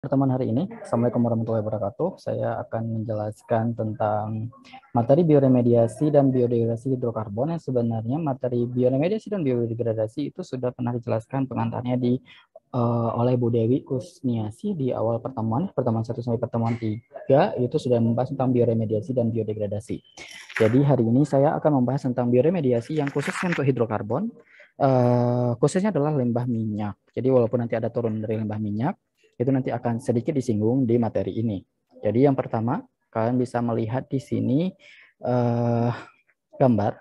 Pertemuan hari ini. Assalamualaikum warahmatullahi wabarakatuh. Saya akan menjelaskan tentang materi bioremediasi dan biodegradasi hidrokarbon yang sebenarnya materi bioremediasi dan biodegradasi itu sudah pernah dijelaskan pengantarnya oleh Bu Dewi Kusniasi di awal pertemuan 1 sampai pertemuan 3 itu sudah membahas tentang bioremediasi dan biodegradasi. Jadi hari ini saya akan membahas tentang bioremediasi yang khususnya untuk hidrokarbon, khususnya adalah limbah minyak. Jadi walaupun nanti ada turun dari limbah minyak, itu nanti akan sedikit disinggung di materi ini. Jadi yang pertama, kalian bisa melihat di sini gambar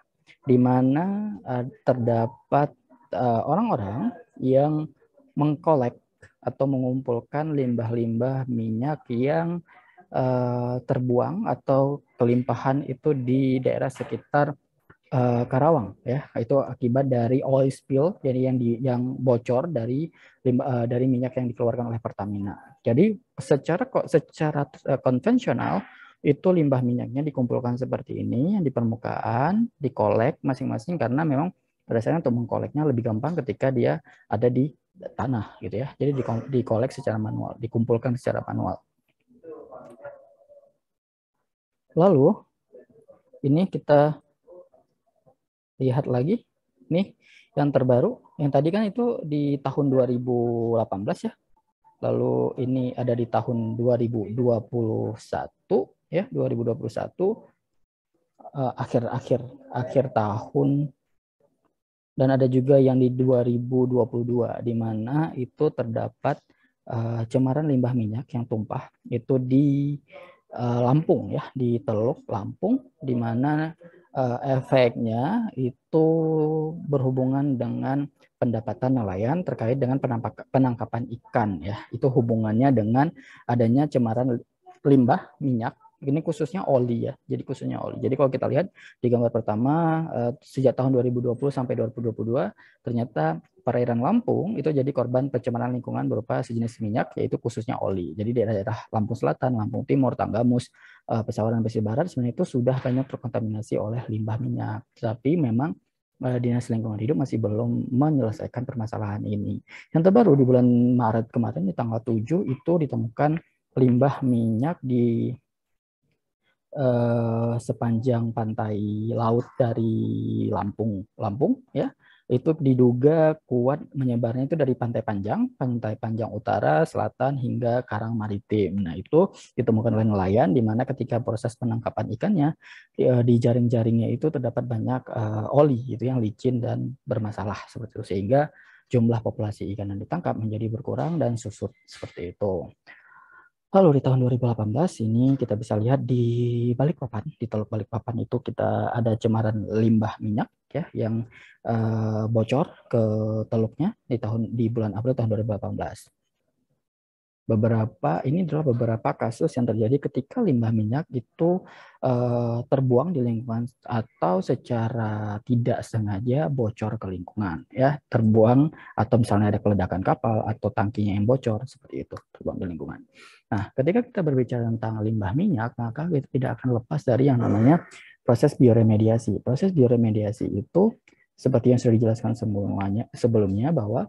di mana terdapat orang-orang yang mengkolek atau mengumpulkan limbah-limbah minyak yang terbuang atau kelimpahan itu di daerah sekitar Karawang, ya, itu akibat dari oil spill, jadi yang bocor dari minyak yang dikeluarkan oleh Pertamina. Jadi secara konvensional itu limbah minyaknya dikumpulkan seperti ini di permukaan, dikolek masing-masing karena memang dasarnya untuk mengkoleknya lebih gampang ketika dia ada di tanah gitu ya. Jadi dikolek secara manual, dikumpulkan secara manual. Lalu ini kita lihat lagi nih yang terbaru, yang tadi kan itu di tahun 2018 ya, lalu ini ada di tahun 2021 ya, 2021 akhir tahun, dan ada juga yang di 2022 di mana itu terdapat cemaran limbah minyak yang tumpah itu di Lampung ya, di Teluk Lampung, di mana efeknya itu berhubungan dengan pendapatan nelayan terkait dengan penangkapan ikan ya. Itu hubungannya dengan adanya cemaran limbah minyak. Ini khususnya oli ya. Jadi khususnya oli. Jadi kalau kita lihat di gambar pertama sejak tahun 2020 sampai 2022 ternyata perairan Lampung itu jadi korban pencemaran lingkungan berupa sejenis minyak yaitu khususnya oli. Jadi daerah Lampung Selatan, Lampung Timur, Tanggamus, Pesawaran, Pesisir Barat sebenarnya itu sudah banyak terkontaminasi oleh limbah minyak. Tapi memang Dinas Lingkungan Hidup masih belum menyelesaikan permasalahan ini. Yang terbaru di bulan Maret kemarin di tanggal 7 itu ditemukan limbah minyak di sepanjang pantai laut dari Lampung ya, itu diduga kuat menyebarnya itu dari Pantai Panjang Utara, Selatan hingga Karang Maritim. Nah itu ditemukan oleh nelayan di mana ketika proses penangkapan ikannya di jaring-jaringnya itu terdapat banyak oli itu yang licin dan bermasalah seperti itu, sehingga jumlah populasi ikan yang ditangkap menjadi berkurang dan susut seperti itu. Lalu di tahun 2018 ini kita bisa lihat di Balikpapan, di Teluk Balikpapan itu kita ada cemaran limbah minyak ya yang bocor ke teluknya di bulan April tahun 2018. Ini adalah beberapa kasus yang terjadi ketika limbah minyak itu terbuang di lingkungan atau secara tidak sengaja bocor ke lingkungan ya, terbuang atau misalnya ada keledakan kapal atau tangkinya yang bocor seperti itu, terbuang di lingkungan. Nah, ketika kita berbicara tentang limbah minyak, maka kita tidak akan lepas dari yang namanya proses bioremediasi. Proses bioremediasi itu seperti yang sudah dijelaskan sebelumnya bahwa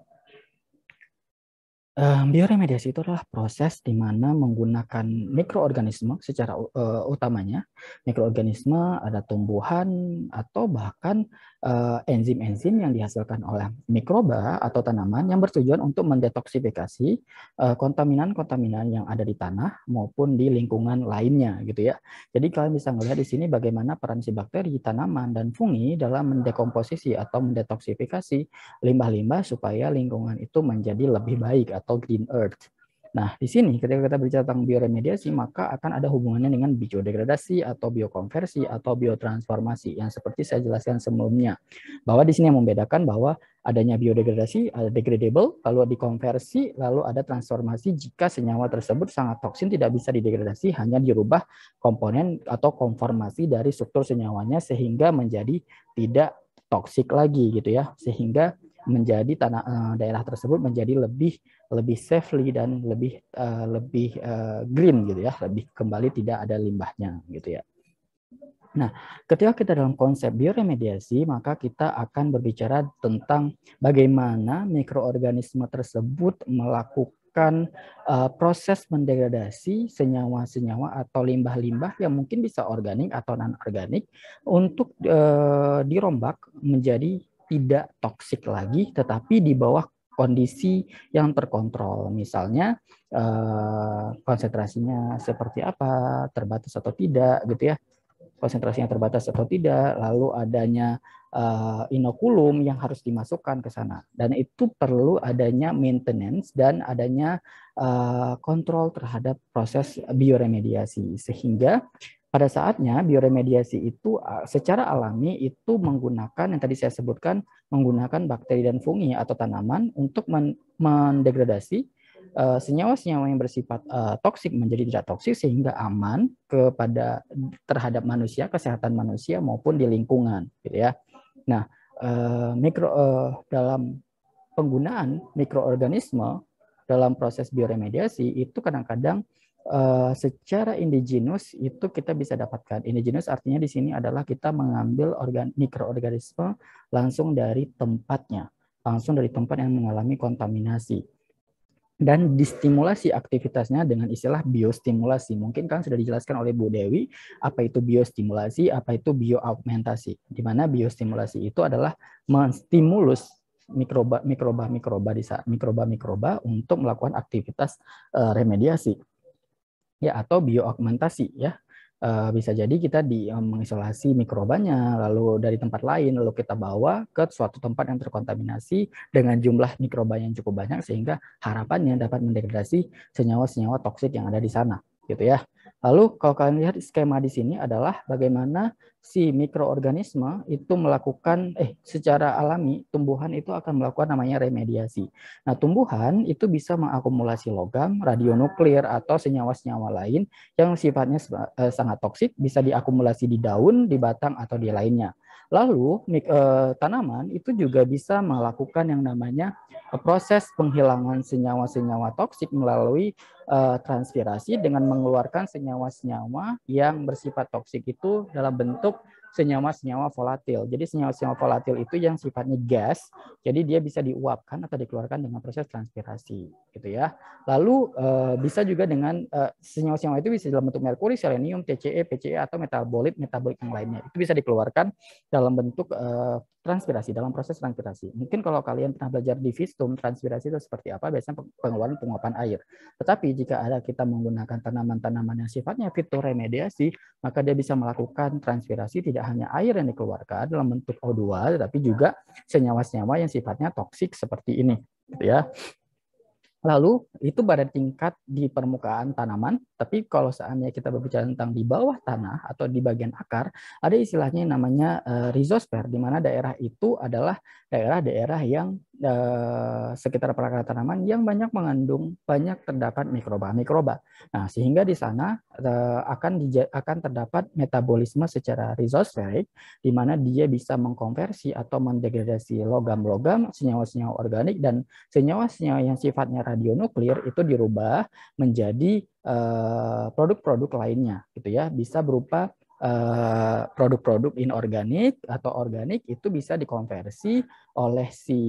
bioremediasi itu adalah proses di mana menggunakan mikroorganisme secara utamanya. Mikroorganisme ada tumbuhan atau bahkan enzim-enzim yang dihasilkan oleh mikroba atau tanaman yang bertujuan untuk mendetoksifikasi kontaminan-kontaminan yang ada di tanah maupun di lingkungan lainnya gitu ya. Jadi kalian bisa melihat di sini bagaimana peran si bakteri, tanaman, dan fungi dalam mendekomposisi atau mendetoksifikasi limbah-limbah supaya lingkungan itu menjadi lebih baik atau green earth. Nah, di sini ketika kita bicara tentang bioremediasi, maka akan ada hubungannya dengan biodegradasi atau biokonversi atau biotransformasi yang seperti saya jelaskan sebelumnya. Bahwa di sini yang membedakan bahwa adanya biodegradasi, ada degradable, lalu dikonversi, lalu ada transformasi jika senyawa tersebut sangat toksin tidak bisa didegradasi, hanya dirubah komponen atau konformasi dari struktur senyawanya sehingga menjadi tidak toksik lagi gitu ya, sehingga menjadi daerah tersebut menjadi lebih safely dan lebih green gitu ya, lebih kembali tidak ada limbahnya gitu ya. Nah, ketika kita dalam konsep bioremediasi, maka kita akan berbicara tentang bagaimana mikroorganisme tersebut melakukan proses mendegradasi senyawa-senyawa atau limbah-limbah yang mungkin bisa organik atau non-organik untuk dirombak menjadi tidak toksik lagi, tetapi di bawah kondisi yang terkontrol. Misalnya konsentrasinya seperti apa, terbatas atau tidak, gitu ya. Konsentrasinya terbatas atau tidak, lalu adanya inokulum yang harus dimasukkan ke sana. Dan itu perlu adanya maintenance dan adanya kontrol terhadap proses bioremediasi. Sehingga pada saatnya bioremediasi itu secara alami itu menggunakan yang tadi saya sebutkan, menggunakan bakteri dan fungi atau tanaman untuk mendegradasi senyawa-senyawa yang bersifat toksik menjadi tidak toksik sehingga aman kepada terhadap manusia, kesehatan manusia maupun di lingkungan, gitu ya. Nah, dalam penggunaan mikroorganisme dalam proses bioremediasi itu kadang-kadang secara indigenous itu kita bisa dapatkan. Indigenous artinya di sini adalah kita mengambil mikroorganisme langsung dari tempatnya, langsung dari tempat yang mengalami kontaminasi. Dan distimulasi aktivitasnya dengan istilah biostimulasi. Mungkin kan sudah dijelaskan oleh Bu Dewi apa itu biostimulasi, apa itu bioaugmentasi. Di mana biostimulasi itu adalah menstimulus mikroba untuk melakukan aktivitas remediasi ya atau bioaugmentasi ya. Bisa jadi kita mengisolasi mikrobanya, lalu dari tempat lain, lalu kita bawa ke suatu tempat yang terkontaminasi dengan jumlah mikroba yang cukup banyak, sehingga harapannya dapat mendegradasi senyawa-senyawa toksik yang ada di sana, gitu ya. Lalu kalau kalian lihat skema di sini adalah bagaimana si mikroorganisme itu melakukan, secara alami, tumbuhan itu akan melakukan namanya remediasi. Nah, tumbuhan itu bisa mengakumulasi logam, radionuklir, atau senyawa-senyawa lain yang sifatnya sangat toksik, bisa diakumulasi di daun, di batang, atau di lainnya. Lalu tanaman itu juga bisa melakukan yang namanya proses penghilangan senyawa-senyawa toksik melalui transpirasi dengan mengeluarkan senyawa-senyawa yang bersifat toksik itu dalam bentuk senyawa-senyawa volatil. Jadi senyawa-senyawa volatil itu yang sifatnya gas, jadi dia bisa diuapkan atau dikeluarkan dengan proses transpirasi, gitu ya. Lalu bisa juga dengan senyawa-senyawa itu bisa dalam bentuk merkuri, selenium, TCE, PCE, atau metabolit yang lainnya. Itu bisa dikeluarkan dalam bentuk transpirasi, dalam proses transpirasi. Mungkin kalau kalian pernah belajar di FISTUM, transpirasi itu seperti apa? Biasanya pengeluaran penguapan air. Tetapi jika ada kita menggunakan tanaman-tanaman yang sifatnya fitoremediasi, maka dia bisa melakukan transpirasi tidak hanya air yang dikeluarkan dalam bentuk O2, tetapi juga senyawa-senyawa yang sifatnya toksik seperti ini, gitu ya. Lalu itu pada tingkat di permukaan tanaman, tapi kalau seandainya kita berbicara tentang di bawah tanah atau di bagian akar, ada istilahnya yang namanya rhizosfer, di mana daerah itu adalah daerah-daerah yang sekitar perakaran tanaman yang banyak terdapat mikroba. Nah, sehingga di sana akan terdapat metabolisme secara rhizosferik, di mana dia bisa mengkonversi atau mendegradasi logam-logam, senyawa-senyawa organik, dan senyawa-senyawa yang sifatnya radionuklir itu dirubah menjadi produk-produk lainnya, gitu ya. Bisa berupa produk-produk inorganik atau organik, itu bisa dikonversi oleh si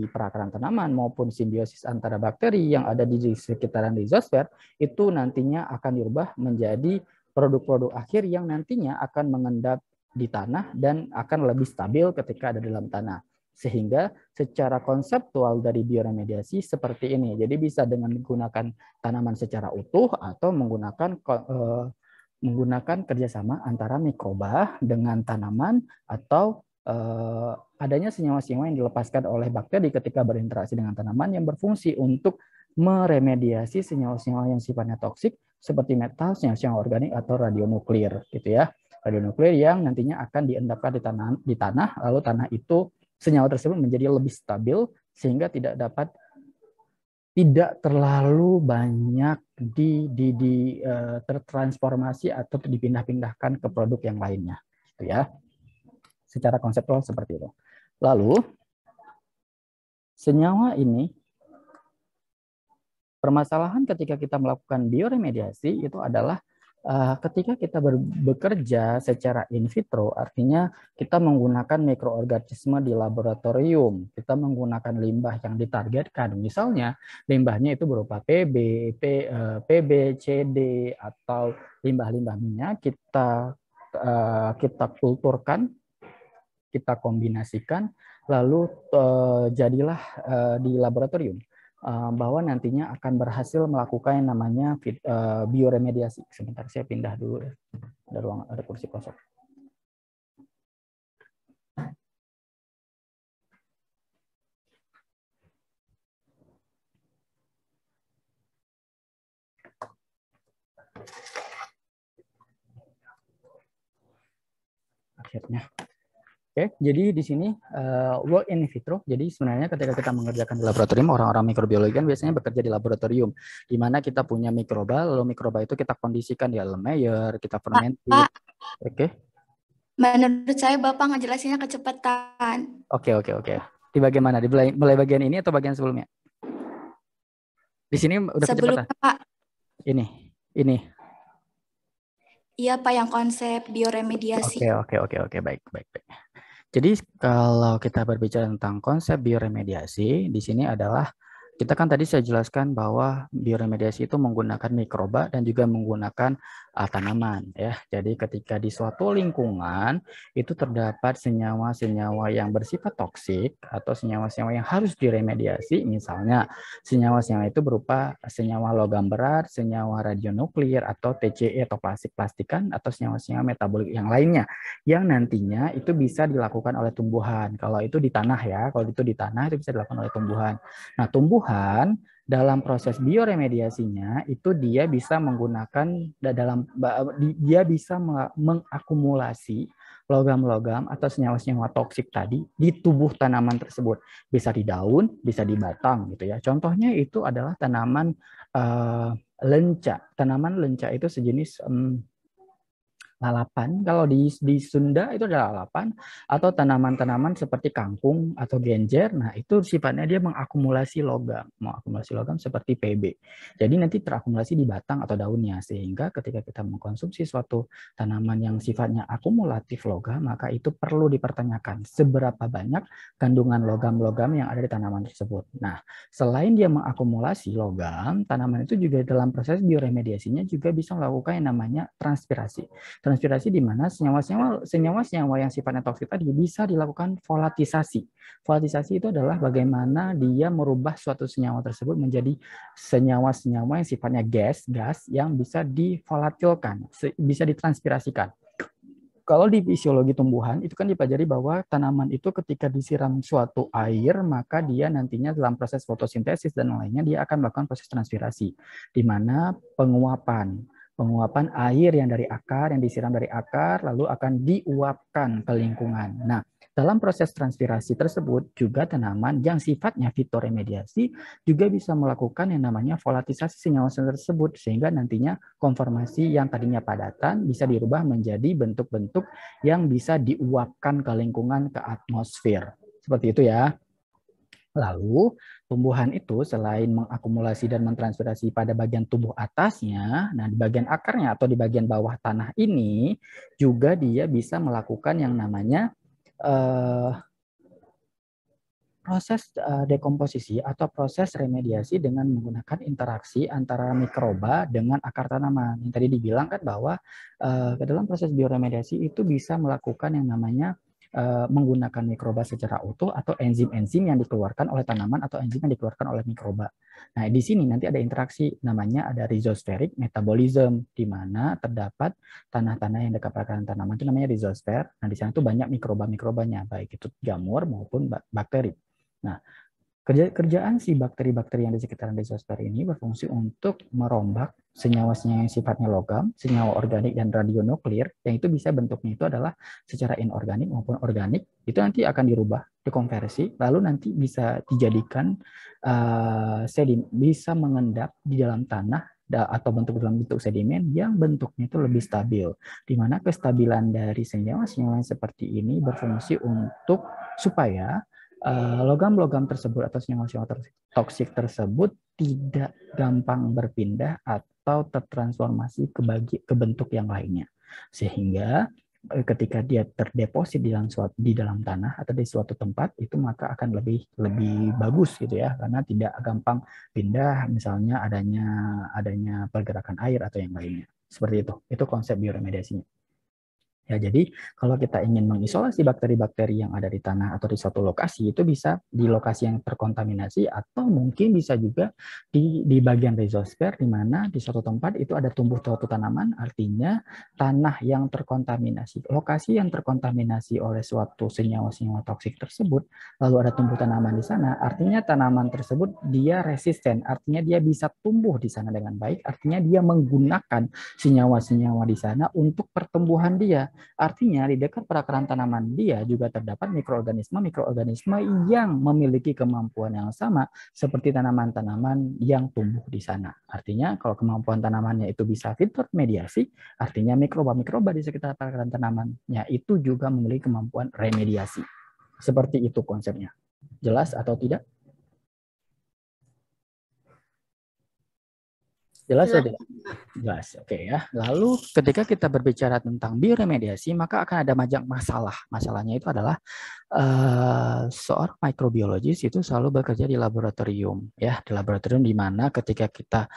perakaran tanaman maupun simbiosis antara bakteri yang ada di sekitaran rhizosfer, itu nantinya akan dirubah menjadi produk-produk akhir yang nantinya akan mengendap di tanah dan akan lebih stabil ketika ada dalam tanah. Sehingga secara konseptual dari bioremediasi seperti ini. Jadi bisa dengan menggunakan tanaman secara utuh atau menggunakan kerjasama antara mikroba dengan tanaman atau adanya senyawa-senyawa yang dilepaskan oleh bakteri ketika berinteraksi dengan tanaman yang berfungsi untuk meremediasi senyawa-senyawa yang sifatnya toksik seperti metal, senyawa-senyawa organik, atau radionuklir, gitu ya. Radionuklir yang nantinya akan diendapkan di tanah, lalu tanah itu senyawa tersebut menjadi lebih stabil sehingga tidak terlalu banyak tertransformasi atau dipindah-pindahkan ke produk yang lainnya, gitu ya. Secara konseptual seperti itu. Lalu senyawa ini, permasalahan ketika kita melakukan bioremediasi itu adalah Ketika kita bekerja secara in vitro, artinya kita menggunakan mikroorganisme di laboratorium, kita menggunakan limbah yang ditargetkan. Misalnya, limbahnya itu berupa PB, CD, atau limbah-limbah minyak, kita kulturkan, kita kombinasikan, lalu jadilah di laboratorium bahwa nantinya akan berhasil melakukan yang namanya bioremediasi. Sebentar, saya pindah dulu ya. Ada ruang, ada kursi kosong. Akhirnya. Oke, jadi di sini work in vitro. Jadi sebenarnya ketika kita mengerjakan di laboratorium, orang-orang mikrobiologi kan biasanya bekerja di laboratorium, di mana kita punya mikroba, lalu mikroba itu kita kondisikan di alam Mayer, kita fermented. Oke. Menurut saya Bapak ngejelasinnya kecepatan. Oke. Di bagian mana? Mulai bagian ini atau bagian sebelumnya? Di sini udah kecepatan. Sebelumnya Pak. Ini. Iya Pak, yang konsep bioremediasi. Oke. Baik. Jadi kalau kita berbicara tentang konsep bioremediasi, di sini adalah kita kan tadi saya jelaskan bahwa bioremediasi itu menggunakan mikroba dan juga menggunakan tanaman ya. Jadi ketika di suatu lingkungan itu terdapat senyawa-senyawa yang bersifat toksik atau senyawa-senyawa yang harus diremediasi, misalnya senyawa-senyawa itu berupa senyawa logam berat, senyawa radionuklir atau TCE atau plastik-plastikan atau senyawa-senyawa metabolik yang lainnya yang nantinya itu bisa dilakukan oleh tumbuhan. Kalau itu di tanah ya, kalau itu di tanah itu bisa dilakukan oleh tumbuhan. Nah, tumbuhan dalam proses bioremediasinya itu dia bisa menggunakan dia bisa mengakumulasi logam-logam atau senyawa-senyawa toksik tadi di tubuh tanaman tersebut. Bisa di daun, bisa di batang gitu ya. Contohnya itu adalah tanaman lenca. Tanaman lenca itu sejenis lalapan. Kalau di Sunda itu adalah lalapan atau tanaman-tanaman seperti kangkung atau genjer. Nah, itu sifatnya dia mengakumulasi logam seperti PB. Jadi nanti terakumulasi di batang atau daunnya sehingga ketika kita mengkonsumsi suatu tanaman yang sifatnya akumulatif logam, maka itu perlu dipertanyakan seberapa banyak kandungan logam-logam yang ada di tanaman tersebut. Nah, selain dia mengakumulasi logam, tanaman itu juga dalam proses bioremediasinya juga bisa melakukan yang namanya transpirasi di mana senyawa-senyawa yang sifatnya toksik tadi bisa dilakukan volatisasi. Volatisasi itu adalah bagaimana dia merubah suatu senyawa tersebut menjadi senyawa-senyawa yang sifatnya gas yang bisa divolatilkan, bisa ditranspirasikan. Kalau di fisiologi tumbuhan itu kan dipelajari bahwa tanaman itu ketika disiram suatu air maka dia nantinya dalam proses fotosintesis dan lainnya dia akan melakukan proses transpirasi di mana penguapan air yang dari akar, yang disiram dari akar, lalu akan diuapkan ke lingkungan. Nah, dalam proses transpirasi tersebut, juga tanaman yang sifatnya fitoremediasi juga bisa melakukan yang namanya volatisasi senyawa-senyawa tersebut, sehingga nantinya konformasi yang tadinya padatan bisa dirubah menjadi bentuk-bentuk yang bisa diuapkan ke lingkungan, ke atmosfer. Seperti itu ya. Lalu tumbuhan itu selain mengakumulasi dan mentransferasi pada bagian tubuh atasnya, nah di bagian akarnya atau di bagian bawah tanah ini juga dia bisa melakukan yang namanya proses dekomposisi atau proses remediasi dengan menggunakan interaksi antara mikroba dengan akar tanaman. Yang tadi dibilang kan bahwa ke dalam proses bioremediasi itu bisa melakukan yang namanya menggunakan mikroba secara utuh atau enzim-enzim yang dikeluarkan oleh tanaman atau enzim yang dikeluarkan oleh mikroba. Nah, di sini nanti ada interaksi namanya ada rhizospheric metabolism di mana terdapat tanah-tanah yang dekat perakaran tanaman itu namanya rhizosfer. Nah, di sana tuh banyak mikroba-mikrobanya baik itu jamur maupun bakteri. Nah, kerjaan si bakteri-bakteri yang di sekitaran rhizosfer ini berfungsi untuk merombak senyawa-senyawa yang sifatnya logam, senyawa organik dan radionuklir, yang itu bisa bentuknya itu adalah secara inorganik maupun organik, itu nanti akan dirubah, dikonversi, lalu nanti bisa dijadikan bisa mengendap di dalam tanah atau dalam bentuk sedimen yang bentuknya itu lebih stabil, di mana kestabilan dari senyawa-senyawa seperti ini berfungsi untuk supaya logam-logam tersebut atau senyawa-senyawa toksik tersebut tidak gampang berpindah atau tertransformasi ke bentuk yang lainnya. Sehingga ketika dia terdeposit di dalam tanah atau di suatu tempat itu maka akan lebih bagus gitu ya, karena tidak gampang pindah misalnya adanya pergerakan air atau yang lainnya. Seperti itu konsep bioremediasinya. Ya, jadi kalau kita ingin mengisolasi bakteri-bakteri yang ada di tanah atau di suatu lokasi, itu bisa di lokasi yang terkontaminasi atau mungkin bisa juga di bagian rhizosfer, di mana di suatu tempat itu ada tumbuh suatu tanaman, artinya tanah yang terkontaminasi, lokasi yang terkontaminasi oleh suatu senyawa-senyawa toksik tersebut, lalu ada tumbuh tanaman di sana, artinya tanaman tersebut dia resisten, artinya dia bisa tumbuh di sana dengan baik, artinya dia menggunakan senyawa-senyawa di sana untuk pertumbuhan dia. Artinya di dekat perakaran tanaman dia juga terdapat mikroorganisme yang memiliki kemampuan yang sama seperti tanaman-tanaman yang tumbuh di sana. Artinya kalau kemampuan tanamannya itu bisa filter mediasi, artinya mikroba-mikroba di sekitar perakaran tanamannya itu juga memiliki kemampuan remediasi. Seperti itu konsepnya. Jelas atau tidak? Jelas atau tidak? Jelas, oke ya. Lalu ketika kita berbicara tentang bioremediasi, maka akan ada banyak masalah. Masalahnya itu adalah seorang microbiologis itu selalu bekerja di laboratorium, ya, di laboratorium di mana ketika kita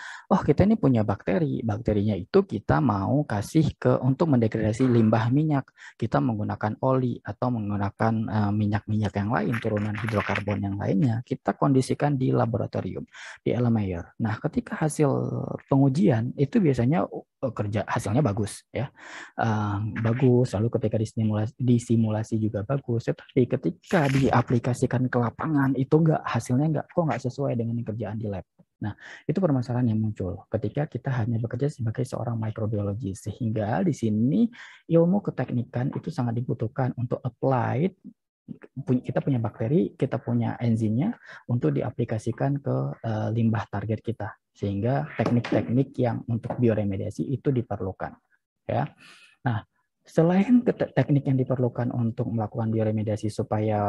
ini punya bakteri, bakterinya itu kita mau kasih untuk mendegradasi limbah minyak, kita menggunakan oli atau menggunakan minyak-minyak yang lain, turunan hidrokarbon yang lainnya, kita kondisikan di laboratorium, di Erlenmeyer. Nah, ketika hasil pengujian itu biasanya hasilnya bagus, ya, bagus. Lalu ketika disimulasi juga bagus, tetapi ketika diaplikasikan ke lapangan itu hasilnya nggak sesuai dengan kerjaan di lab. Nah, itu permasalahan yang muncul ketika kita hanya bekerja sebagai seorang microbiologist, sehingga di sini ilmu keteknikan itu sangat dibutuhkan untuk applied. Kita punya bakteri, kita punya enzimnya untuk diaplikasikan ke limbah target kita, sehingga teknik-teknik yang untuk bioremediasi itu diperlukan, ya. Nah, selain teknik yang diperlukan untuk melakukan bioremediasi supaya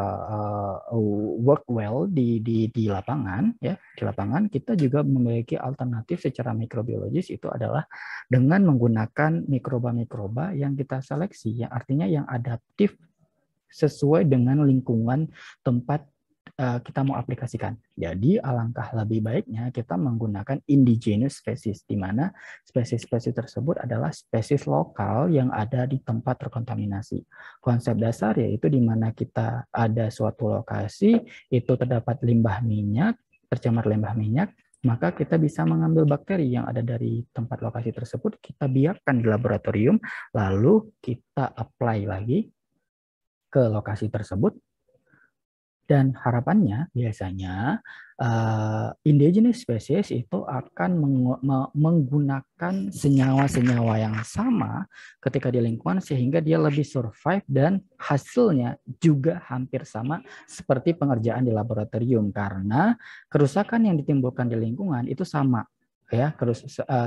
work well di lapangan, ya, di lapangan kita juga memiliki alternatif secara mikrobiologis, itu adalah dengan menggunakan mikroba-mikroba yang kita seleksi, yang artinya yang adaptif sesuai dengan lingkungan tempat kita mau aplikasikan. Jadi alangkah lebih baiknya kita menggunakan indigenous species, di mana spesies-spesies tersebut adalah spesies lokal yang ada di tempat terkontaminasi. Konsep dasar yaitu di mana kita ada suatu lokasi, itu terdapat limbah minyak, tercemar limbah minyak, maka kita bisa mengambil bakteri yang ada dari tempat lokasi tersebut, kita biarkan di laboratorium, lalu kita apply lagi ke lokasi tersebut, dan harapannya biasanya indigenous species itu akan menggunakan senyawa-senyawa yang sama ketika di lingkungan, sehingga dia lebih survive dan hasilnya juga hampir sama seperti pengerjaan di laboratorium, karena kerusakan yang ditimbulkan di lingkungan itu sama, ya,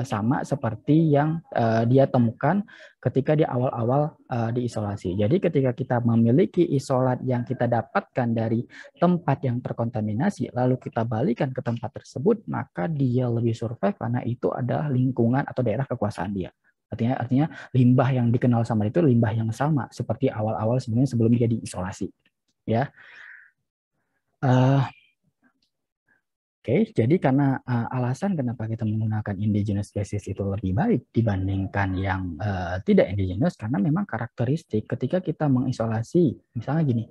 sama seperti yang dia temukan ketika di awal-awal diisolasi. Jadi ketika kita memiliki isolat yang kita dapatkan dari tempat yang terkontaminasi, lalu kita balikan ke tempat tersebut, maka dia lebih survive karena itu adalah lingkungan atau daerah kekuasaan dia. Artinya limbah yang dikenal sama itu limbah yang sama seperti awal-awal sebenarnya sebelum dia diisolasi, ya. Oke, jadi karena alasan kenapa kita menggunakan indigenous species itu lebih baik dibandingkan yang tidak indigenous, karena memang karakteristik ketika kita mengisolasi, misalnya gini,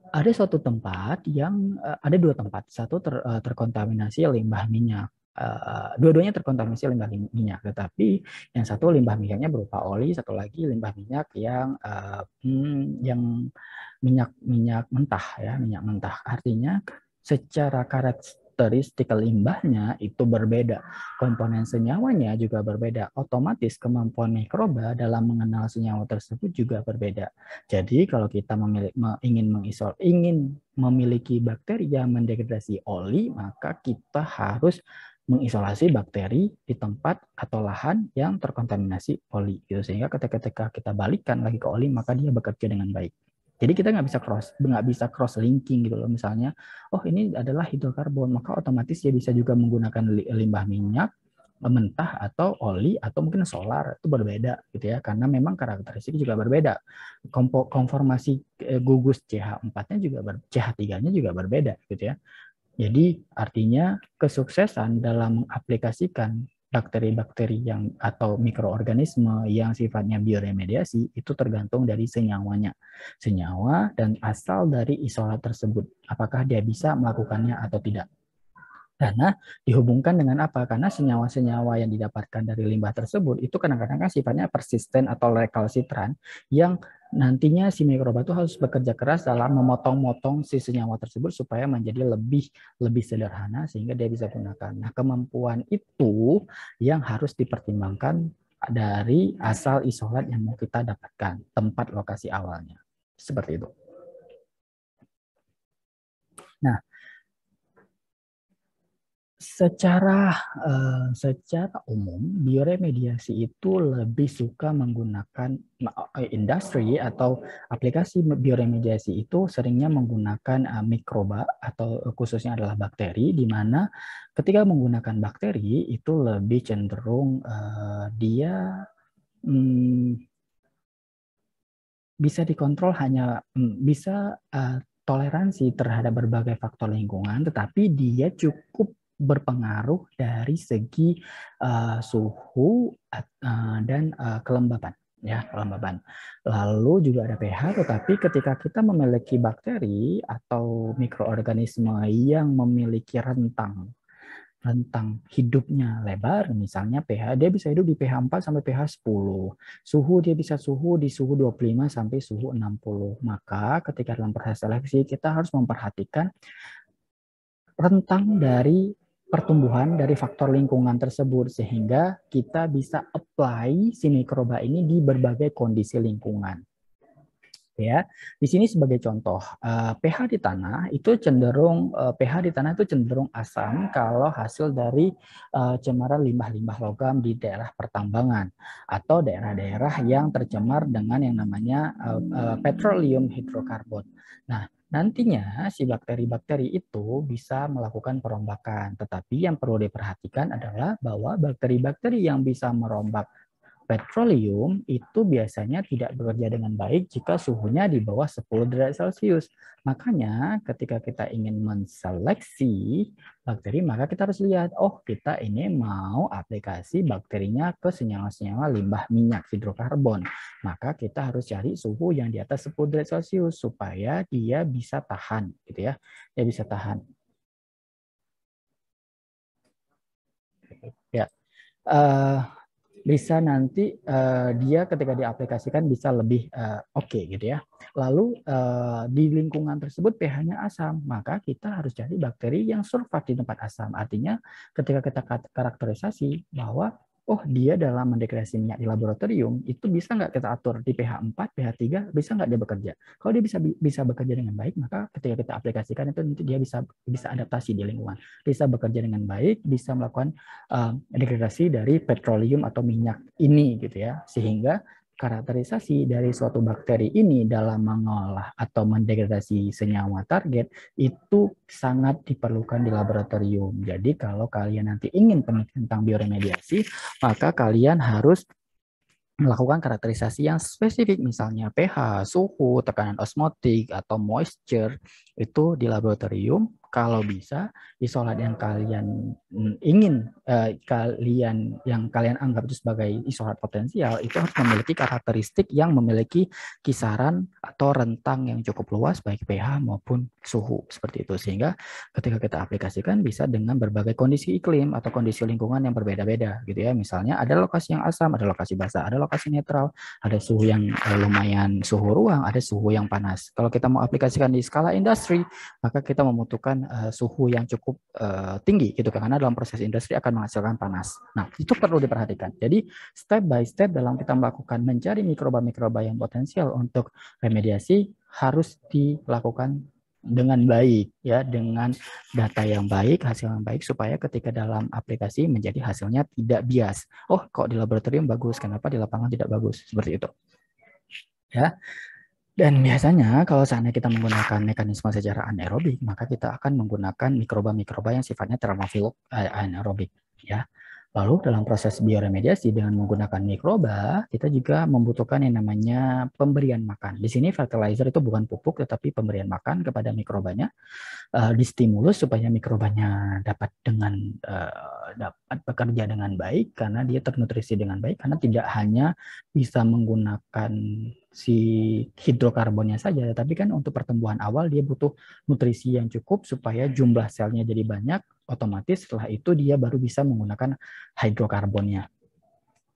ada suatu tempat yang ada dua tempat, satu terkontaminasi limbah minyak, dua-duanya terkontaminasi limbah minyak, tetapi yang satu limbah minyaknya berupa oli, satu lagi limbah minyak yang minyak mentah, ya, minyak mentah. Artinya secara karakteristik limbahnya itu berbeda, komponen senyawanya juga berbeda, otomatis kemampuan mikroba dalam mengenal senyawa tersebut juga berbeda. Jadi kalau kita ingin memiliki bakteri yang mendegradasi oli, maka kita harus mengisolasi bakteri di tempat atau lahan yang terkontaminasi oli, gitu. Sehingga ketika kita balikan lagi ke oli, maka dia bekerja dengan baik. Jadi kita nggak bisa cross linking gitu loh. Misalnya, ini adalah hidrokarbon, maka otomatis dia bisa juga menggunakan limbah minyak mentah atau oli atau mungkin solar itu berbeda gitu ya, karena memang karakteristik juga berbeda. Konformasi gugus CH4-nya juga CH3-nya juga berbeda gitu ya. Jadi artinya kesuksesan dalam mengaplikasikan bakteri-bakteri yang atau mikroorganisme yang sifatnya bioremediasi itu tergantung dari senyawanya. Senyawa dan asal dari isolat tersebut. Apakah dia bisa melakukannya atau tidak. Karena dihubungkan dengan apa? Karena senyawa-senyawa yang didapatkan dari limbah tersebut itu kadang-kadang kan sifatnya persisten atau rekalsitran yang nantinya si mikroba itu harus bekerja keras dalam memotong-motong si senyawa tersebut supaya menjadi lebih sederhana sehingga dia bisa gunakan. Nah, kemampuan itu yang harus dipertimbangkan dari asal isolat yang mau kita dapatkan, tempat lokasi awalnya. Seperti itu. Nah, secara umum bioremediasi itu lebih suka menggunakan industri atau aplikasi bioremediasi itu seringnya menggunakan mikroba atau khususnya adalah bakteri, di mana ketika menggunakan bakteri itu lebih cenderung dia bisa dikontrol, hanya bisa toleransi terhadap berbagai faktor lingkungan, tetapi dia cukup berpengaruh dari segi suhu dan kelembaban, ya, kelembaban. Lalu juga ada pH, tetapi ketika kita memiliki bakteri atau mikroorganisme yang memiliki rentang hidupnya lebar, misalnya pH, dia bisa hidup di pH 4 sampai pH 10. Suhu dia bisa di suhu 25 sampai suhu 60. Maka ketika dalam proses seleksi kita harus memperhatikan rentang dari pertumbuhan dari faktor lingkungan tersebut sehingga kita bisa apply si mikroba ini di berbagai kondisi lingkungan. Ya, di sini sebagai contoh, pH di tanah itu cenderung asam kalau hasil dari cemaran limbah-limbah logam di daerah pertambangan atau daerah-daerah yang tercemar dengan yang namanya petroleum hidrokarbon. Nah, nantinya si bakteri-bakteri itu bisa melakukan perombakan, tetapi yang perlu diperhatikan adalah bahwa bakteri-bakteri yang bisa merombak petroleum itu biasanya tidak bekerja dengan baik jika suhunya di bawah 10 derajat Celcius. Makanya ketika kita ingin menseleksi bakteri, maka kita harus lihat, oh kita ini mau aplikasi bakterinya ke senyawa-senyawa limbah minyak hidrokarbon. Maka kita harus cari suhu yang di atas 10 derajat Celcius supaya dia bisa tahan, gitu ya. Dia bisa tahan. Ya. Bisa nanti dia ketika diaplikasikan bisa lebih oke gitu ya. Lalu di lingkungan tersebut pH-nya asam, maka kita harus cari bakteri yang survive di tempat asam. Artinya ketika kita karakterisasi bahwa oh dia dalam mendegradasi minyak di laboratorium itu bisa nggak kita atur di pH 4, pH 3, bisa nggak dia bekerja? Kalau dia bisa bekerja dengan baik, maka ketika kita aplikasikan itu nanti dia bisa adaptasi di lingkungan, bisa bekerja dengan baik, bisa melakukan degradasi dari petroleum atau minyak ini gitu ya, sehingga karakterisasi dari suatu bakteri ini dalam mengolah atau mendegradasi senyawa target itu sangat diperlukan di laboratorium. Jadi kalau kalian nanti ingin penelitian tentang bioremediasi, maka kalian harus melakukan karakterisasi yang spesifik, misalnya pH, suhu, tekanan osmotik, atau moisture itu di laboratorium. Kalau bisa, isolat yang kalian ingin, yang kalian anggap itu sebagai isolat potensial, itu harus memiliki karakteristik yang memiliki kisaran atau rentang yang cukup luas, baik pH maupun suhu, seperti itu. Sehingga ketika kita aplikasikan bisa dengan berbagai kondisi iklim atau kondisi lingkungan yang berbeda-beda, gitu ya. Misalnya ada lokasi yang asam, ada lokasi basah, ada lokasi netral, ada suhu yang lumayan suhu ruang, ada suhu yang panas. Kalau kita mau aplikasikan di skala industri, maka kita membutuhkan suhu yang cukup tinggi gitu karena dalam proses industri akan menghasilkan panas. Nah, itu perlu diperhatikan. Jadi step by step dalam kita melakukan mencari mikroba-mikroba yang potensial untuk remediasi harus dilakukan dengan baik ya, dengan data yang baik, hasil yang baik supaya ketika dalam aplikasi menjadi hasilnya tidak bias. Oh, kok di laboratorium bagus, kenapa di lapangan tidak bagus? Seperti itu. Ya. Dan biasanya kalau seandainya kita menggunakan mekanisme secara anaerobik, maka kita akan menggunakan mikroba-mikroba yang sifatnya termofil anaerobik, ya. Lalu dalam proses bioremediasi dengan menggunakan mikroba, kita juga membutuhkan yang namanya pemberian makan. Di sini fertilizer itu bukan pupuk, tetapi pemberian makan kepada mikrobanya, distimulus supaya mikrobanya dapat bekerja dengan baik karena dia ternutrisi dengan baik, karena tidak hanya bisa menggunakan si hidrokarbonnya saja, tapi kan untuk pertumbuhan awal dia butuh nutrisi yang cukup supaya jumlah selnya jadi banyak, otomatis setelah itu dia baru bisa menggunakan hidrokarbonnya.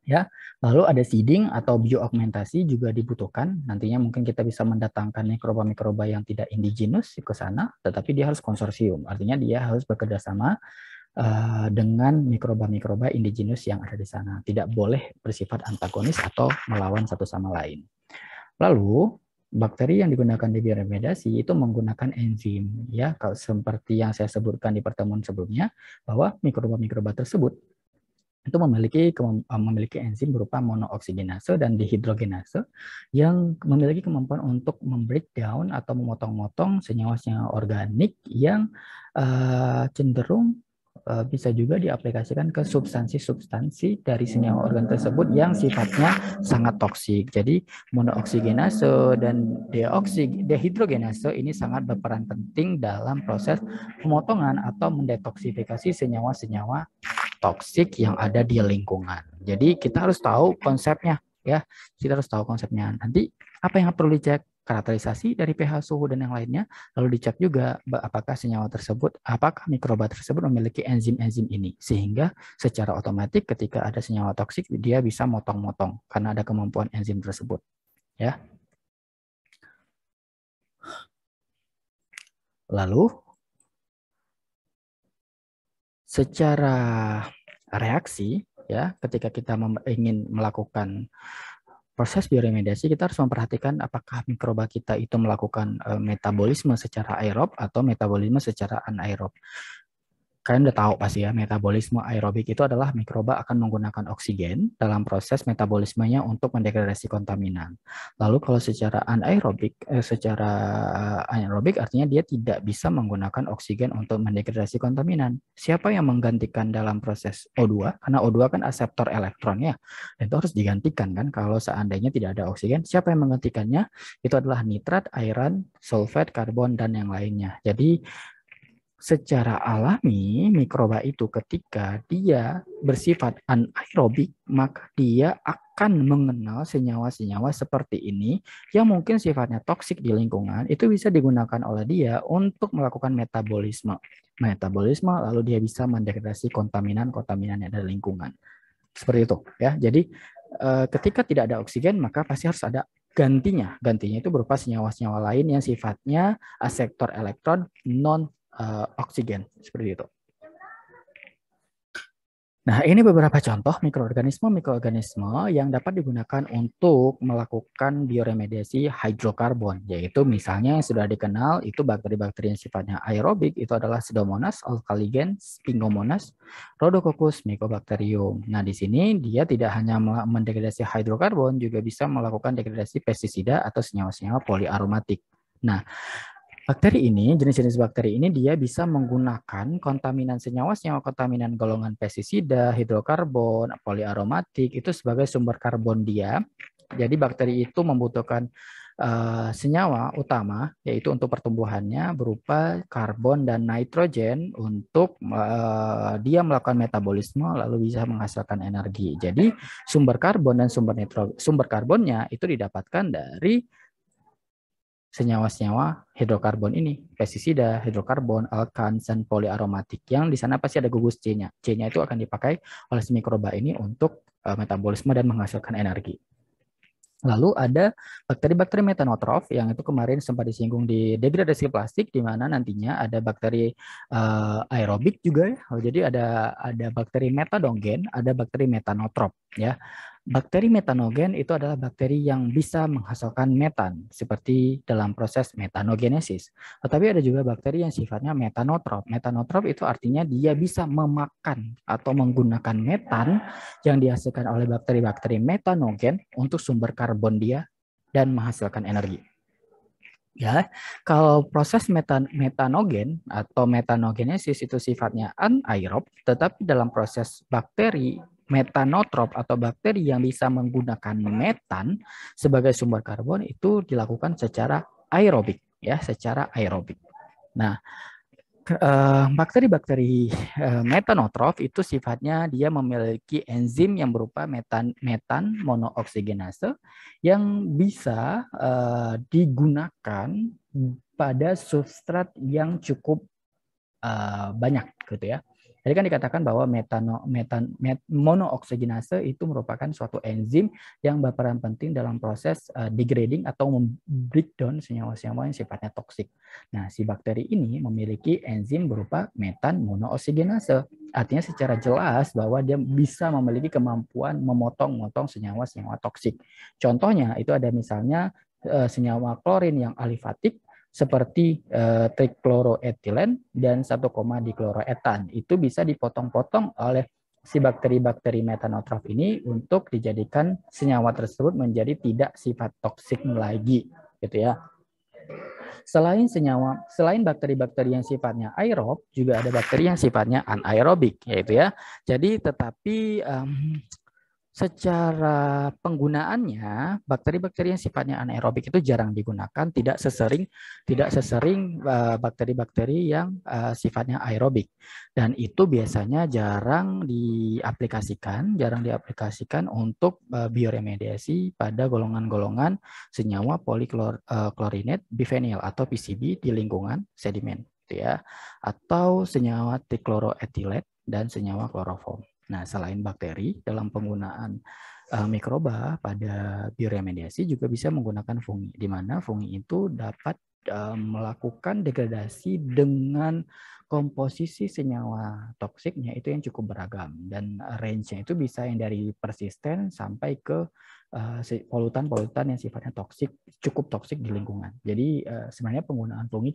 Ya, lalu ada seeding atau bioaugmentasi juga dibutuhkan. Nantinya mungkin kita bisa mendatangkan mikroba-mikroba yang tidak indigenous ke sana, tetapi dia harus konsorsium. Artinya dia harus bekerja sama dengan mikroba-mikroba indigenous yang ada di sana. Tidak boleh bersifat antagonis atau melawan satu sama lain. Lalu bakteri yang digunakan di bioremediasi itu menggunakan enzim, ya, kalau seperti yang saya sebutkan di pertemuan sebelumnya, bahwa mikroba-mikroba tersebut itu memiliki enzim berupa monooksigenase dan dehidrogenase yang memiliki kemampuan untuk membreakdown atau memotong-motong senyawa-senyawa organik yang cenderung bisa juga diaplikasikan ke substansi-substansi dari senyawa organ tersebut yang sifatnya sangat toksik. Jadi monooksigenase dan dehidrogenase ini sangat berperan penting dalam proses pemotongan atau mendetoksifikasi senyawa-senyawa toksik yang ada di lingkungan. Jadi kita harus tahu konsepnya, ya. Kita harus tahu konsepnya. Nanti apa yang perlu dicek? Karakterisasi dari pH, suhu, dan yang lainnya. Lalu dicek juga apakah senyawa tersebut, apakah mikroba tersebut memiliki enzim-enzim ini. Sehingga secara otomatis ketika ada senyawa toksik, dia bisa motong-motong karena ada kemampuan enzim tersebut. Ya. Lalu secara reaksi, ya, ketika kita ingin melakukan proses bioremediasi, kita harus memperhatikan apakah mikroba kita itu melakukan metabolisme secara aerob atau metabolisme secara anaerob. Kalian udah tahu pasti ya, metabolisme aerobik itu adalah mikroba akan menggunakan oksigen dalam proses metabolismenya untuk mendegradasi kontaminan. Lalu kalau secara anaerobik, artinya dia tidak bisa menggunakan oksigen untuk mendegradasi kontaminan. Siapa yang menggantikan dalam proses O2? Karena O2 kan aseptor elektron ya, dan itu harus digantikan kan kalau seandainya tidak ada oksigen. Siapa yang menggantikannya? Itu adalah nitrat, airan, sulfat, karbon, dan yang lainnya. Jadi secara alami mikroba itu ketika dia bersifat anaerobik, maka dia akan mengenal senyawa-senyawa seperti ini yang mungkin sifatnya toksik di lingkungan, itu bisa digunakan oleh dia untuk melakukan metabolisme lalu dia bisa mendegradasi kontaminan-kontaminan yang ada di lingkungan. Seperti itu ya. Jadi ketika tidak ada oksigen maka pasti harus ada gantinya itu berupa senyawa-senyawa lain yang sifatnya aseptor elektron non oksigen, seperti itu. Nah, ini beberapa contoh mikroorganisme yang dapat digunakan untuk melakukan bioremediasi hidrokarbon, yaitu misalnya yang sudah dikenal itu bakteri-bakteri yang sifatnya aerobik, itu adalah Pseudomonas, Alkaligens, Pingomonas, Rhodococcus, Mycobacterium. Nah, di sini dia tidak hanya mendegradasi hidrokarbon, juga bisa melakukan degradasi pestisida atau senyawa-senyawa poliaromatik. Nah, bakteri ini, jenis-jenis bakteri ini dia bisa menggunakan kontaminan senyawa-senyawa kontaminan golongan pestisida, hidrokarbon, poliaromatik itu sebagai sumber karbon dia. Jadi bakteri itu membutuhkan senyawa utama yaitu untuk pertumbuhannya berupa karbon dan nitrogen untuk dia melakukan metabolisme lalu bisa menghasilkan energi. Jadi sumber karbon dan sumber karbonnya itu didapatkan dari senyawa-senyawa hidrokarbon ini, pestisida, hidrokarbon, alkans, dan poliaromatik yang di sana pasti ada gugus C-nya. C-nya itu akan dipakai oleh si mikroba ini untuk metabolisme dan menghasilkan energi. Lalu ada bakteri-bakteri metanotrof yang itu kemarin sempat disinggung di degradasi plastik, di mana nantinya ada bakteri aerobik juga ya. Jadi ada bakteri metanogen, ada bakteri metanotrop ya. Bakteri metanogen itu adalah bakteri yang bisa menghasilkan metan seperti dalam proses metanogenesis. Tetapi ada juga bakteri yang sifatnya metanotrop. Metanotrop itu artinya dia bisa memakan atau menggunakan metan yang dihasilkan oleh bakteri-bakteri metanogen untuk sumber karbon dia dan menghasilkan energi. Ya, kalau proses metanogen atau metanogenesis itu sifatnya anaerob, tetapi dalam proses bakteri metanotrop atau bakteri yang bisa menggunakan metan sebagai sumber karbon itu dilakukan secara aerobik, ya, secara aerobik. Nah, bakteri-bakteri metanotrof itu sifatnya dia memiliki enzim yang berupa metan monooksigenase yang bisa digunakan pada substrat yang cukup banyak gitu ya. Jadi kan dikatakan bahwa monooksigenase itu merupakan suatu enzim yang berperan penting dalam proses degrading atau breakdown senyawa-senyawa yang sifatnya toksik. Nah, si bakteri ini memiliki enzim berupa metan monooksigenase. Artinya secara jelas bahwa dia bisa memiliki kemampuan memotong-motong senyawa-senyawa toksik. Contohnya itu ada misalnya senyawa klorin yang alifatik seperti trikloroetilen dan 1, dikloroetan. Itu bisa dipotong-potong oleh si bakteri-bakteri metanotrof ini untuk dijadikan senyawa tersebut menjadi tidak sifat toksik lagi, gitu ya. Selain bakteri-bakteri yang sifatnya aerob, juga ada bakteri yang sifatnya anaerobik, yaitu ya. Jadi tetapi secara penggunaannya bakteri-bakteri yang sifatnya anaerobik itu jarang digunakan, tidak sesering bakteri-bakteri yang sifatnya aerobik, dan itu biasanya jarang diaplikasikan untuk bioremediasi pada golongan-golongan senyawa poliklorinat bifenyl atau PCB di lingkungan sedimen, ya, atau senyawa trikloroetilet dan senyawa kloroform. Nah, selain bakteri, dalam penggunaan mikroba pada bioremediasi juga bisa menggunakan fungi, di mana fungi itu dapat melakukan degradasi dengan komposisi senyawa toksiknya itu yang cukup beragam, dan range-nya itu bisa yang dari persisten sampai ke polutan-polutan yang sifatnya cukup toksik di lingkungan. Jadi sebenarnya penggunaan fungi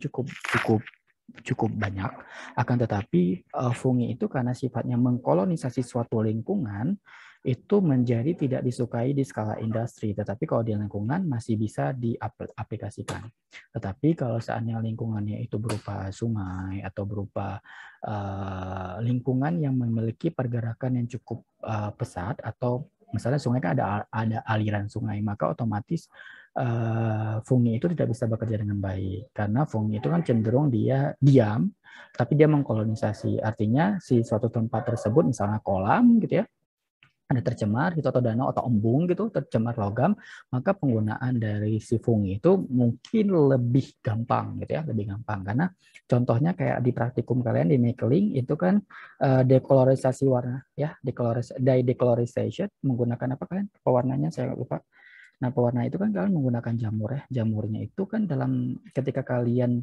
cukup banyak, akan tetapi fungi itu karena sifatnya mengkolonisasi suatu lingkungan itu menjadi tidak disukai di skala industri, tetapi kalau di lingkungan masih bisa diaplikasikan. Tetapi kalau seandainya lingkungannya itu berupa sungai atau berupa lingkungan yang memiliki pergerakan yang cukup pesat, atau misalnya sungai kan ada aliran sungai, maka otomatis fungi itu tidak bisa bekerja dengan baik, karena fungi itu kan cenderung dia diam, tapi dia mengkolonisasi. Artinya si suatu tempat tersebut, misalnya kolam gitu ya, ada tercemar gitu, atau danau atau embung gitu tercemar logam, maka penggunaan dari si fungi itu mungkin lebih gampang gitu ya, lebih gampang, karena contohnya kayak di praktikum kalian di Makeling itu kan dekolorisasi warna ya, decolorization menggunakan apa kalian pewarnanya saya lupa. Nah, pewarna itu kan kalian menggunakan jamur ya. Jamurnya itu kan ketika kalian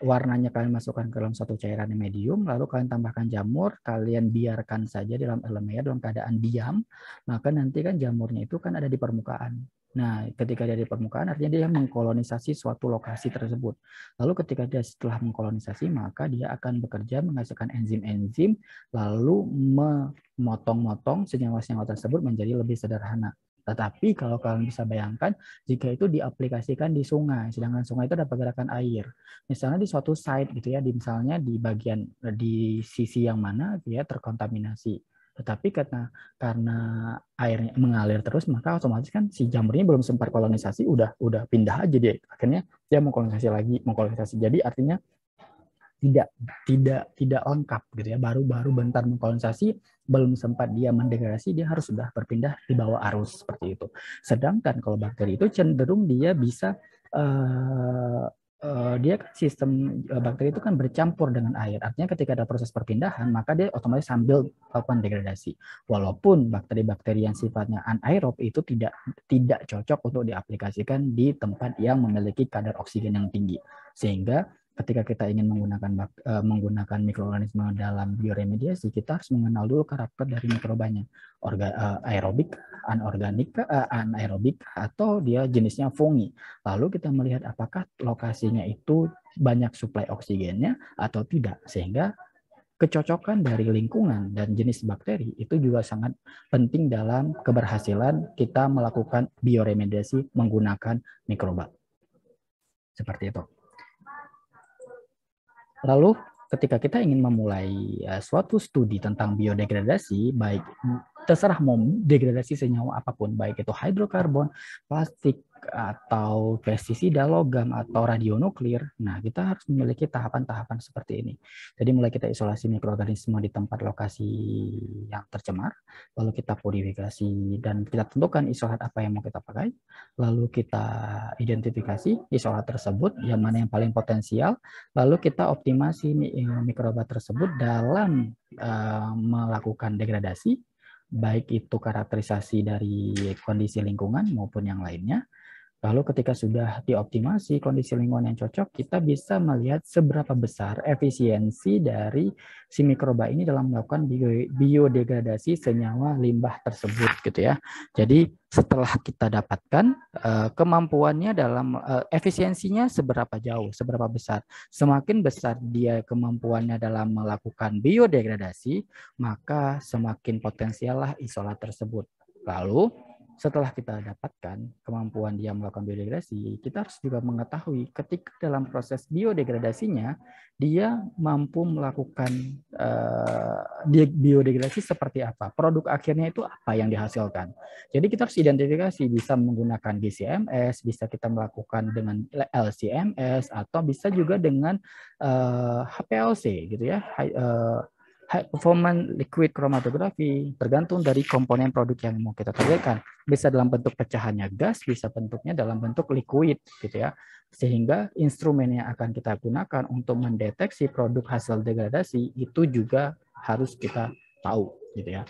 warnanya kalian masukkan ke dalam satu cairan yang medium, lalu kalian tambahkan jamur, kalian biarkan saja dalam air dalam keadaan diam, maka nanti kan jamurnya itu kan ada di permukaan. Nah, ketika dia di permukaan artinya dia mengkolonisasi suatu lokasi tersebut. Lalu ketika dia setelah mengkolonisasi, maka dia akan bekerja menghasilkan enzim-enzim, lalu memotong-motong senyawa-senyawa tersebut menjadi lebih sederhana. Tetapi kalau kalian bisa bayangkan, jika itu diaplikasikan di sungai, sedangkan sungai itu ada pergerakan air. Misalnya di suatu site gitu ya, misalnya di sisi yang mana dia terkontaminasi. Tetapi karena airnya mengalir terus, maka otomatis kan si jamurnya belum sempat kolonisasi, udah pindah aja dia. Akhirnya dia mengkolonisasi. Jadi artinya tidak lengkap gitu ya, baru bentar mengkolonisasi, belum sempat dia mendegradasi, dia harus sudah berpindah di bawah arus seperti itu. Sedangkan kalau bakteri itu cenderung dia bisa dia sistem bakteri itu kan bercampur dengan air, artinya ketika ada proses perpindahan maka dia otomatis sambil melakukan degradasi. Walaupun bakteri-bakteri yang sifatnya anaerob itu tidak cocok untuk diaplikasikan di tempat yang memiliki kadar oksigen yang tinggi, sehingga ketika kita ingin menggunakan mikroorganisme dalam bioremediasi, kita harus mengenal dulu karakter dari mikrobanya, aerobik, anaerobik, atau dia jenisnya fungi. Lalu kita melihat apakah lokasinya itu banyak suplai oksigennya atau tidak, sehingga kecocokan dari lingkungan dan jenis bakteri itu juga sangat penting dalam keberhasilan kita melakukan bioremediasi menggunakan mikroba. Seperti itu. Lalu ketika kita ingin memulai suatu studi tentang biodegradasi, baik terserah mau degradasi senyawa apapun, baik itu hidrokarbon, plastik, atau pestisida, logam, atau radionuklir. Nah, kita harus memiliki tahapan-tahapan seperti ini. Jadi mulai kita isolasi mikroorganisme di tempat lokasi yang tercemar, lalu kita purifikasi dan kita tentukan isolat apa yang mau kita pakai, lalu kita identifikasi isolat tersebut yang mana yang paling potensial, lalu kita optimasi mikroba tersebut dalam melakukan degradasi, baik itu karakterisasi dari kondisi lingkungan maupun yang lainnya. Lalu ketika sudah dioptimasi kondisi lingkungan yang cocok, kita bisa melihat seberapa besar efisiensi dari si mikroba ini dalam melakukan biodegradasi senyawa limbah tersebut, gitu ya. Jadi setelah kita dapatkan kemampuannya dalam efisiensinya seberapa jauh, seberapa besar. Semakin besar dia kemampuannya dalam melakukan biodegradasi, maka semakin potensiallah isolat tersebut. Lalu setelah kita dapatkan kemampuan dia melakukan biodegradasi, kita harus juga mengetahui ketika dalam proses biodegradasinya, dia mampu melakukan biodegradasi seperti apa. Produk akhirnya itu apa yang dihasilkan. Jadi kita harus identifikasi, bisa menggunakan GCMS, bisa kita melakukan dengan LCMS, atau bisa juga dengan HPLC, gitu ya. High performance liquid chromatography, tergantung dari komponen produk yang mau kita targetkan. Bisa dalam bentuk pecahannya gas, bisa bentuknya dalam bentuk liquid, gitu ya. Sehingga instrumen yang akan kita gunakan untuk mendeteksi produk hasil degradasi itu juga harus kita tahu, gitu ya.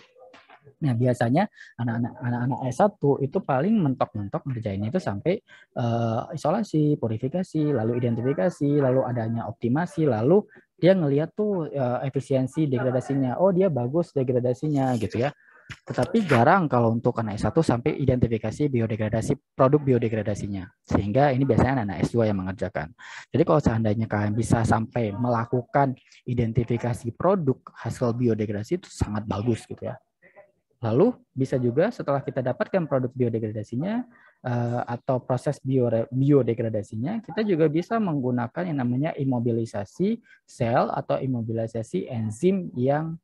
Nah, biasanya anak-anak S1 itu paling mentok-mentok ngerjainnya itu sampai isolasi, purifikasi, lalu identifikasi, lalu adanya optimasi, lalu dia ngelihat tuh efisiensi degradasinya. Oh, dia bagus degradasinya, gitu ya. Tetapi jarang kalau untuk anak S1 sampai identifikasi biodegradasi, produk biodegradasinya. Sehingga ini biasanya anak S2 yang mengerjakan. Jadi kalau seandainya kalian bisa sampai melakukan identifikasi produk hasil biodegradasi itu sangat bagus, gitu ya. Lalu bisa juga setelah kita dapatkan produk biodegradasinya atau proses biodegradasinya, kita juga bisa menggunakan yang namanya imobilisasi sel atau imobilisasi enzim yang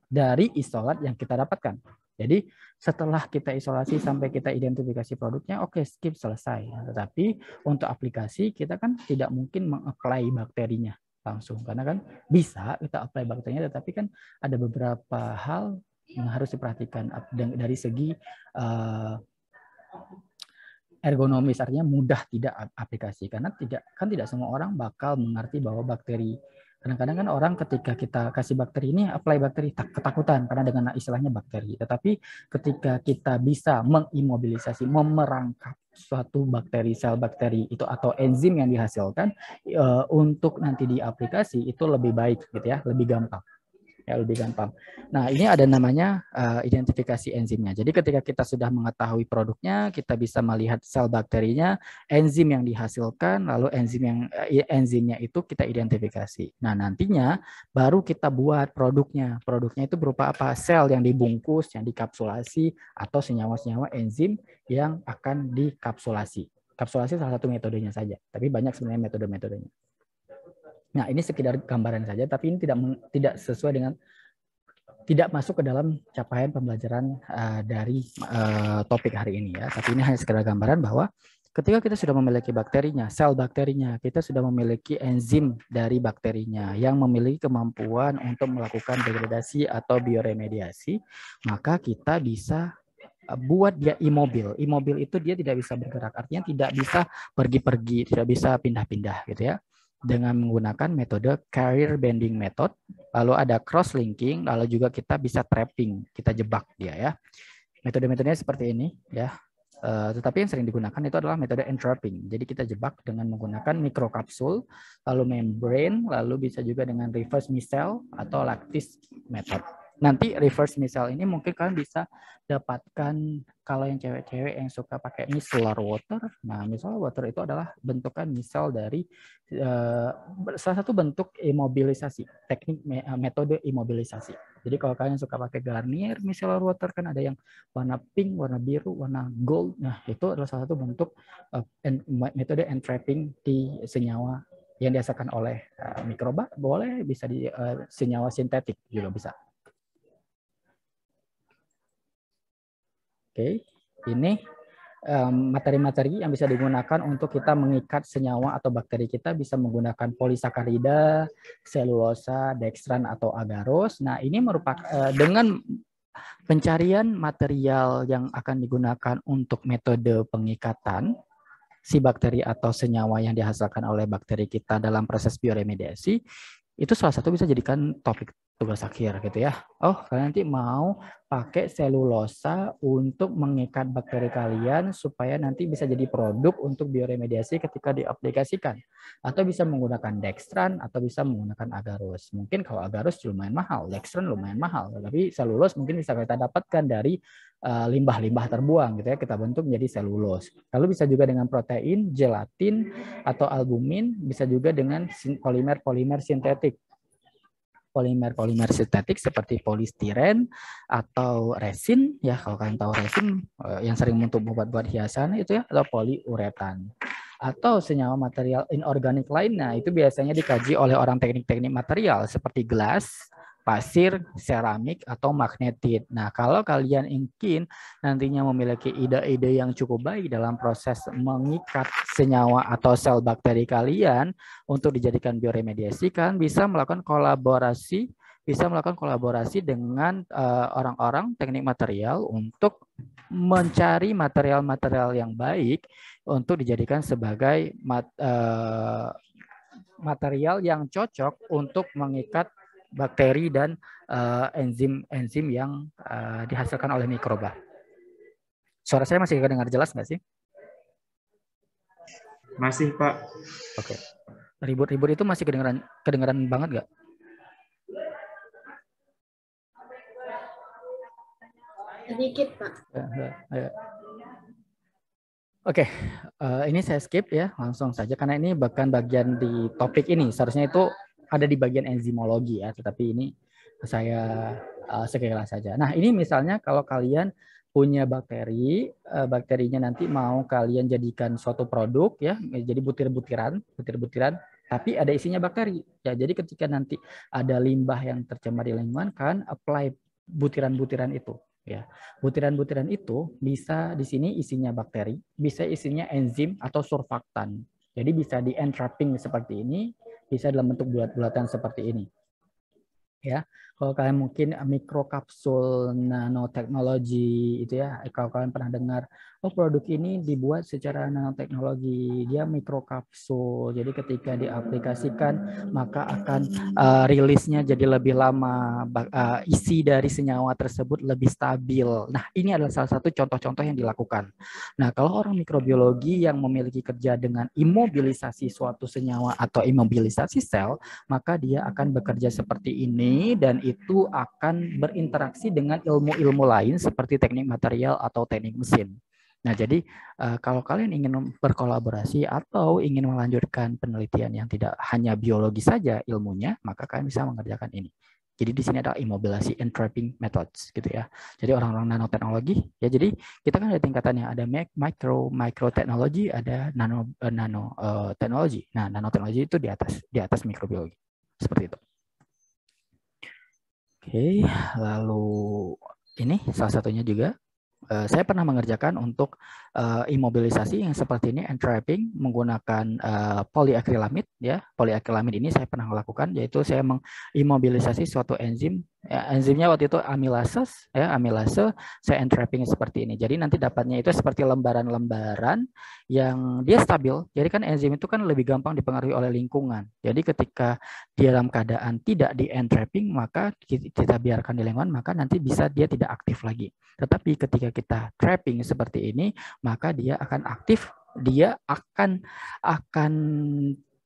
dari isolat yang kita dapatkan. Jadi setelah kita isolasi sampai kita identifikasi produknya, oke, skip, selesai. Tetapi untuk aplikasi kita kan tidak mungkin meng-apply bakterinya langsung, karena kan bisa kita apply bakterinya, tetapi kan ada beberapa hal yang harus diperhatikan dari segi ergonomis, artinya mudah tidak aplikasi, karena tidak semua orang bakal mengerti bahwa bakteri, kadang-kadang kan orang ketika kita kasih bakteri ini apply bakteri ketakutan karena dengan istilahnya bakteri, tetapi ketika kita bisa mengimobilisasi, memerangkap suatu bakteri, sel bakteri itu atau enzim yang dihasilkan untuk nanti diaplikasi itu lebih baik, gitu ya, lebih gampang. Ya, lebih gampang. Nah, ini ada namanya identifikasi enzimnya. Jadi ketika kita sudah mengetahui produknya, kita bisa melihat sel bakterinya, enzim yang dihasilkan, lalu enzimnya itu kita identifikasi. Nah, nantinya baru kita buat produknya. Produknya itu berupa apa? Sel yang dibungkus, yang dikapsulasi, atau senyawa-senyawa enzim yang akan dikapsulasi. Kapsulasi salah satu metodenya saja, tapi banyak sebenarnya metode-metodenya. Nah, ini sekedar gambaran saja, tapi ini tidak sesuai dengan, tidak masuk ke dalam capaian pembelajaran dari topik hari ini ya. Tapi ini hanya sekedar gambaran bahwa ketika kita sudah memiliki bakterinya, sel bakterinya, kita sudah memiliki enzim dari bakterinya yang memiliki kemampuan untuk melakukan degradasi atau bioremediasi, maka kita bisa buat dia immobil. Immobil itu dia tidak bisa bergerak, artinya tidak bisa pergi-pergi, tidak bisa pindah-pindah, gitu ya. Dengan menggunakan metode carrier bending method, lalu ada cross linking, lalu juga kita bisa trapping, kita jebak dia ya. Metode-metodenya seperti ini ya. Tetapi yang sering digunakan itu adalah metode entrapping. Jadi kita jebak dengan menggunakan mikrokapsul, lalu membrane, lalu bisa juga dengan reverse micelle atau lattice method. nanti reverse misal ini mungkin kalian bisa dapatkan kalau yang cewek-cewek yang suka pakai micellar water. Nah, micellar water itu adalah bentukan misal dari salah satu bentuk imobilisasi, teknik metode imobilisasi. Jadi kalau kalian suka pakai Garnier micellar water kan ada yang warna pink, warna biru, warna gold. Nah, itu adalah salah satu bentuk metode entrapping di senyawa yang dihasilkan oleh mikroba, boleh bisa di senyawa sintetik juga bisa. Oke, ini materi-materi yang bisa digunakan untuk kita mengikat senyawa atau bakteri kita bisa menggunakan polisakarida, selulosa, dextran atau agarose. Nah, ini merupakan dengan pencarian material yang akan digunakan untuk metode pengikatan si bakteri atau senyawa yang dihasilkan oleh bakteri kita dalam proses bioremediasi, itu salah satu bisa jadikan topik tugas akhir gitu ya. Oh, kalian nanti mau pakai selulosa untuk mengikat bakteri kalian supaya nanti bisa jadi produk untuk bioremediasi ketika diaplikasikan. Atau bisa menggunakan dextran atau bisa menggunakan agarose. Mungkin kalau agarose lumayan mahal, dextran lumayan mahal, tapi selulose mungkin bisa kita dapatkan dari limbah-limbah terbuang gitu ya, kita bentuk menjadi selulose. Lalu bisa juga dengan protein, gelatin atau albumin, bisa juga dengan polimer-polimer sintetik. Polimer sintetik seperti polistiren atau resin ya, kalau kalian tahu resin yang sering untuk buat hiasan itu ya, atau poliuretan atau senyawa material inorganik lainnya, itu biasanya dikaji oleh orang teknik-teknik material seperti gelas, pasir, seramik, atau magnetit. Nah, kalau kalian ingin nantinya memiliki ide-ide yang cukup baik dalam proses mengikat senyawa atau sel bakteri kalian untuk dijadikan bioremediasi, kan bisa melakukan kolaborasi dengan orang-orang teknik material untuk mencari material-material yang baik untuk dijadikan sebagai material yang cocok untuk mengikat bakteri dan enzim-enzim yang dihasilkan oleh mikroba. Suara saya masih kedengar jelas nggak sih? Masih, Pak. Oke. Ribut-ribut itu masih kedengaran banget nggak? Sedikit, Pak. Oke, ini saya skip ya, langsung saja karena ini bahkan bagian di topik ini. Seharusnya itu ada di bagian enzimologi ya, tetapi ini saya sekilas saja. Nah, ini misalnya kalau kalian punya bakteri, bakterinya nanti mau kalian jadikan suatu produk ya, jadi butir-butiran, tapi ada isinya bakteri. Ya, jadi ketika nanti ada limbah yang tercemar di lingkungan, kan apply butiran-butiran itu. Ya, butiran-butiran itu bisa di sini isinya bakteri, bisa isinya enzim atau surfaktan. Jadi bisa di entrapping seperti ini, bisa dalam bentuk bulat-bulatan seperti ini. Ya, kalau kalian mungkin mikrokapsul nanoteknologi itu ya, kalau kalian pernah dengar, oh produk ini dibuat secara nanoteknologi, dia mikrokapsul, jadi ketika diaplikasikan maka akan rilisnya jadi lebih lama, isi dari senyawa tersebut lebih stabil. Nah, ini adalah salah satu contoh-contoh yang dilakukan. Nah, kalau orang mikrobiologi yang memiliki kerja dengan imobilisasi suatu senyawa atau imobilisasi sel, maka dia akan bekerja seperti ini dan itu akan berinteraksi dengan ilmu-ilmu lain seperti teknik material atau teknik mesin. Nah, jadi kalau kalian ingin berkolaborasi atau ingin melanjutkan penelitian yang tidak hanya biologi saja ilmunya, maka kalian bisa mengerjakan ini. Jadi di sini ada immobilization entrapping methods gitu ya. Jadi orang-orang nanoteknologi ya, jadi kita kan ada tingkatannya, ada microteknologi, ada nanoteknologi. Nah, nanoteknologi itu di atas mikrobiologi. Seperti itu. Oke, lalu ini salah satunya juga saya pernah mengerjakan untuk imobilisasi yang seperti ini, entrapping menggunakan poliakrilamid ya. Poliakrilamid ini saya pernah melakukan, yaitu saya mengimobilisasi suatu enzim. Ya, enzimnya waktu itu amilase ya, amilase saya entrapping seperti ini. Jadi nanti dapatnya itu seperti lembaran-lembaran yang dia stabil. Jadi kan enzim itu kan lebih gampang dipengaruhi oleh lingkungan. Jadi ketika dia dalam keadaan tidak di entrapping, maka kita biarkan di lingkungan, maka nanti bisa dia tidak aktif lagi. Tetapi ketika kita trapping seperti ini, maka dia akan aktif, dia akan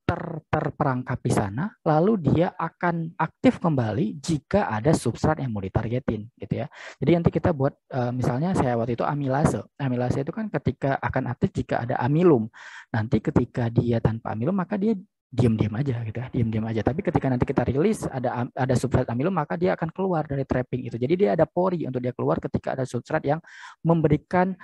terperangkap di sana, lalu dia akan aktif kembali jika ada substrat yang mau ditargetin, gitu ya. Jadi nanti kita buat, misalnya saya waktu itu amilase. Amilase itu kan ketika akan aktif jika ada amilum. Nanti ketika dia tanpa amilum, maka dia diam-diam aja gitu ya, diam-diam aja. Tapi ketika nanti kita rilis ada substrat amilum, maka dia akan keluar dari trapping itu. Jadi dia ada pori untuk dia keluar ketika ada substrat yang memberikan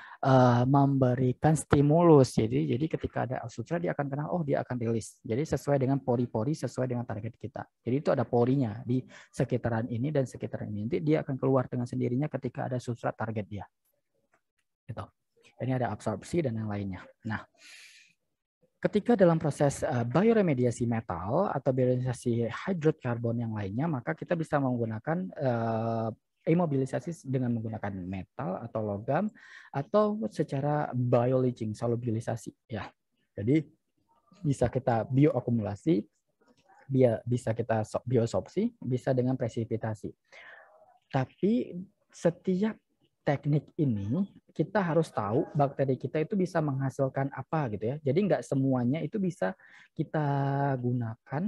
stimulus. Jadi ketika ada substrat dia akan kenal, oh dia akan rilis. Jadi sesuai dengan pori-pori, sesuai dengan target kita. Jadi itu ada porinya di sekitaran ini dan sekitaran ini. Nanti dia akan keluar dengan sendirinya ketika ada substrat target dia. Gitu. Ini ada absorpsi dan yang lainnya. Nah, ketika dalam proses bioremediasi metal atau bioremediasi hidrokarbon yang lainnya, maka kita bisa menggunakan imobilisasi dengan menggunakan metal atau logam atau secara bioleaching, solubilisasi ya. Jadi bisa kita bioakumulasi, bisa kita biosorpsi, bisa dengan presipitasi. Tapi setiap teknik ini kita harus tahu bakteri kita itu bisa menghasilkan apa gitu ya. Jadi nggak semuanya itu bisa kita gunakan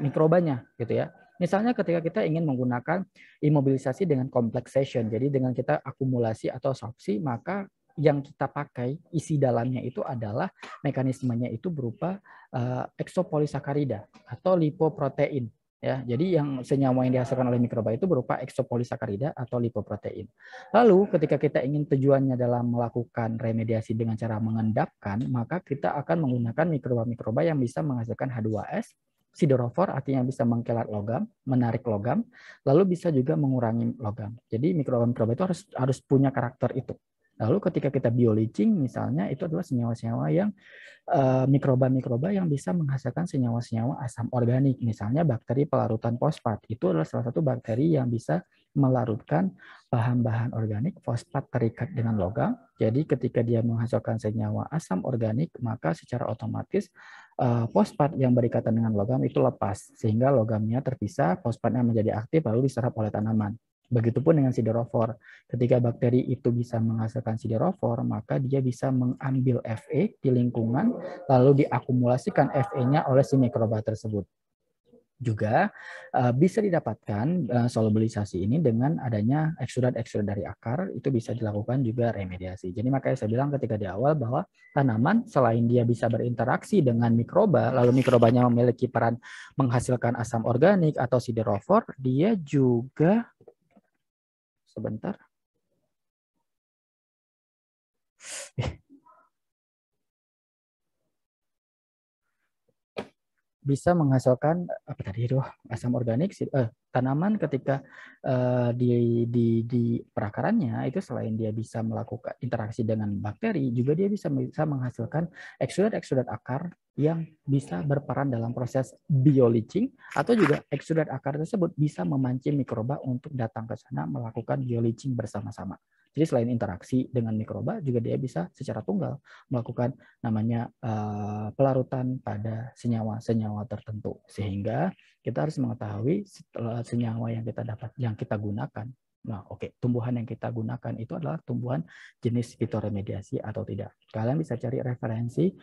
mikrobanya gitu ya. Misalnya ketika kita ingin menggunakan imobilisasi dengan complex session, jadi dengan kita akumulasi atau sorpsi, maka yang kita pakai isi dalamnya itu adalah mekanismenya itu berupa eksopolisakarida atau lipoprotein. Ya, jadi yang senyawa yang dihasilkan oleh mikroba itu berupa eksopolisakarida atau lipoprotein. Lalu ketika kita ingin tujuannya dalam melakukan remediasi dengan cara mengendapkan, maka kita akan menggunakan mikroba-mikroba yang bisa menghasilkan H2S, siderofor artinya bisa mengkelat logam, menarik logam, lalu bisa juga mengurangi logam. Jadi mikroba-mikroba itu harus punya karakter itu. Lalu ketika kita bioleaching misalnya itu adalah senyawa-senyawa yang mikroba-mikroba yang bisa menghasilkan senyawa-senyawa asam organik. Misalnya bakteri pelarutan fosfat. Itu adalah salah satu bakteri yang bisa melarutkan bahan-bahan organik, fosfat terikat dengan logam. Jadi ketika dia menghasilkan senyawa asam organik, maka secara otomatis fosfat yang berikatan dengan logam itu lepas. Sehingga logamnya terpisah, fosfatnya menjadi aktif lalu diserap oleh tanaman. Begitupun dengan siderofor. Ketika bakteri itu bisa menghasilkan siderofor, maka dia bisa mengambil Fe di lingkungan, lalu diakumulasikan Fe-nya oleh si mikroba tersebut. Juga bisa didapatkan solubilisasi ini dengan adanya eksudat-eksudat dari akar, itu bisa dilakukan juga remediasi. Jadi makanya saya bilang ketika di awal bahwa tanaman selain dia bisa berinteraksi dengan mikroba, lalu mikrobanya memiliki peran menghasilkan asam organik atau siderofor, dia juga sebentar. Bisa menghasilkan apa tadi itu asam organik tanaman ketika di perakarannya itu selain dia bisa melakukan interaksi dengan bakteri juga dia bisa menghasilkan eksudat-eksudat akar yang bisa berperan dalam proses bioleaching atau juga eksudat akar tersebut bisa memancing mikroba untuk datang ke sana melakukan bioleaching bersama-sama. Jadi selain interaksi dengan mikroba juga dia bisa secara tunggal melakukan namanya pelarutan pada senyawa-senyawa tertentu, sehingga kita harus mengetahui setelah senyawa yang kita dapat, yang kita gunakan. Nah, tumbuhan yang kita gunakan itu adalah tumbuhan jenis fitoremediasi atau tidak. Kalian bisa cari referensi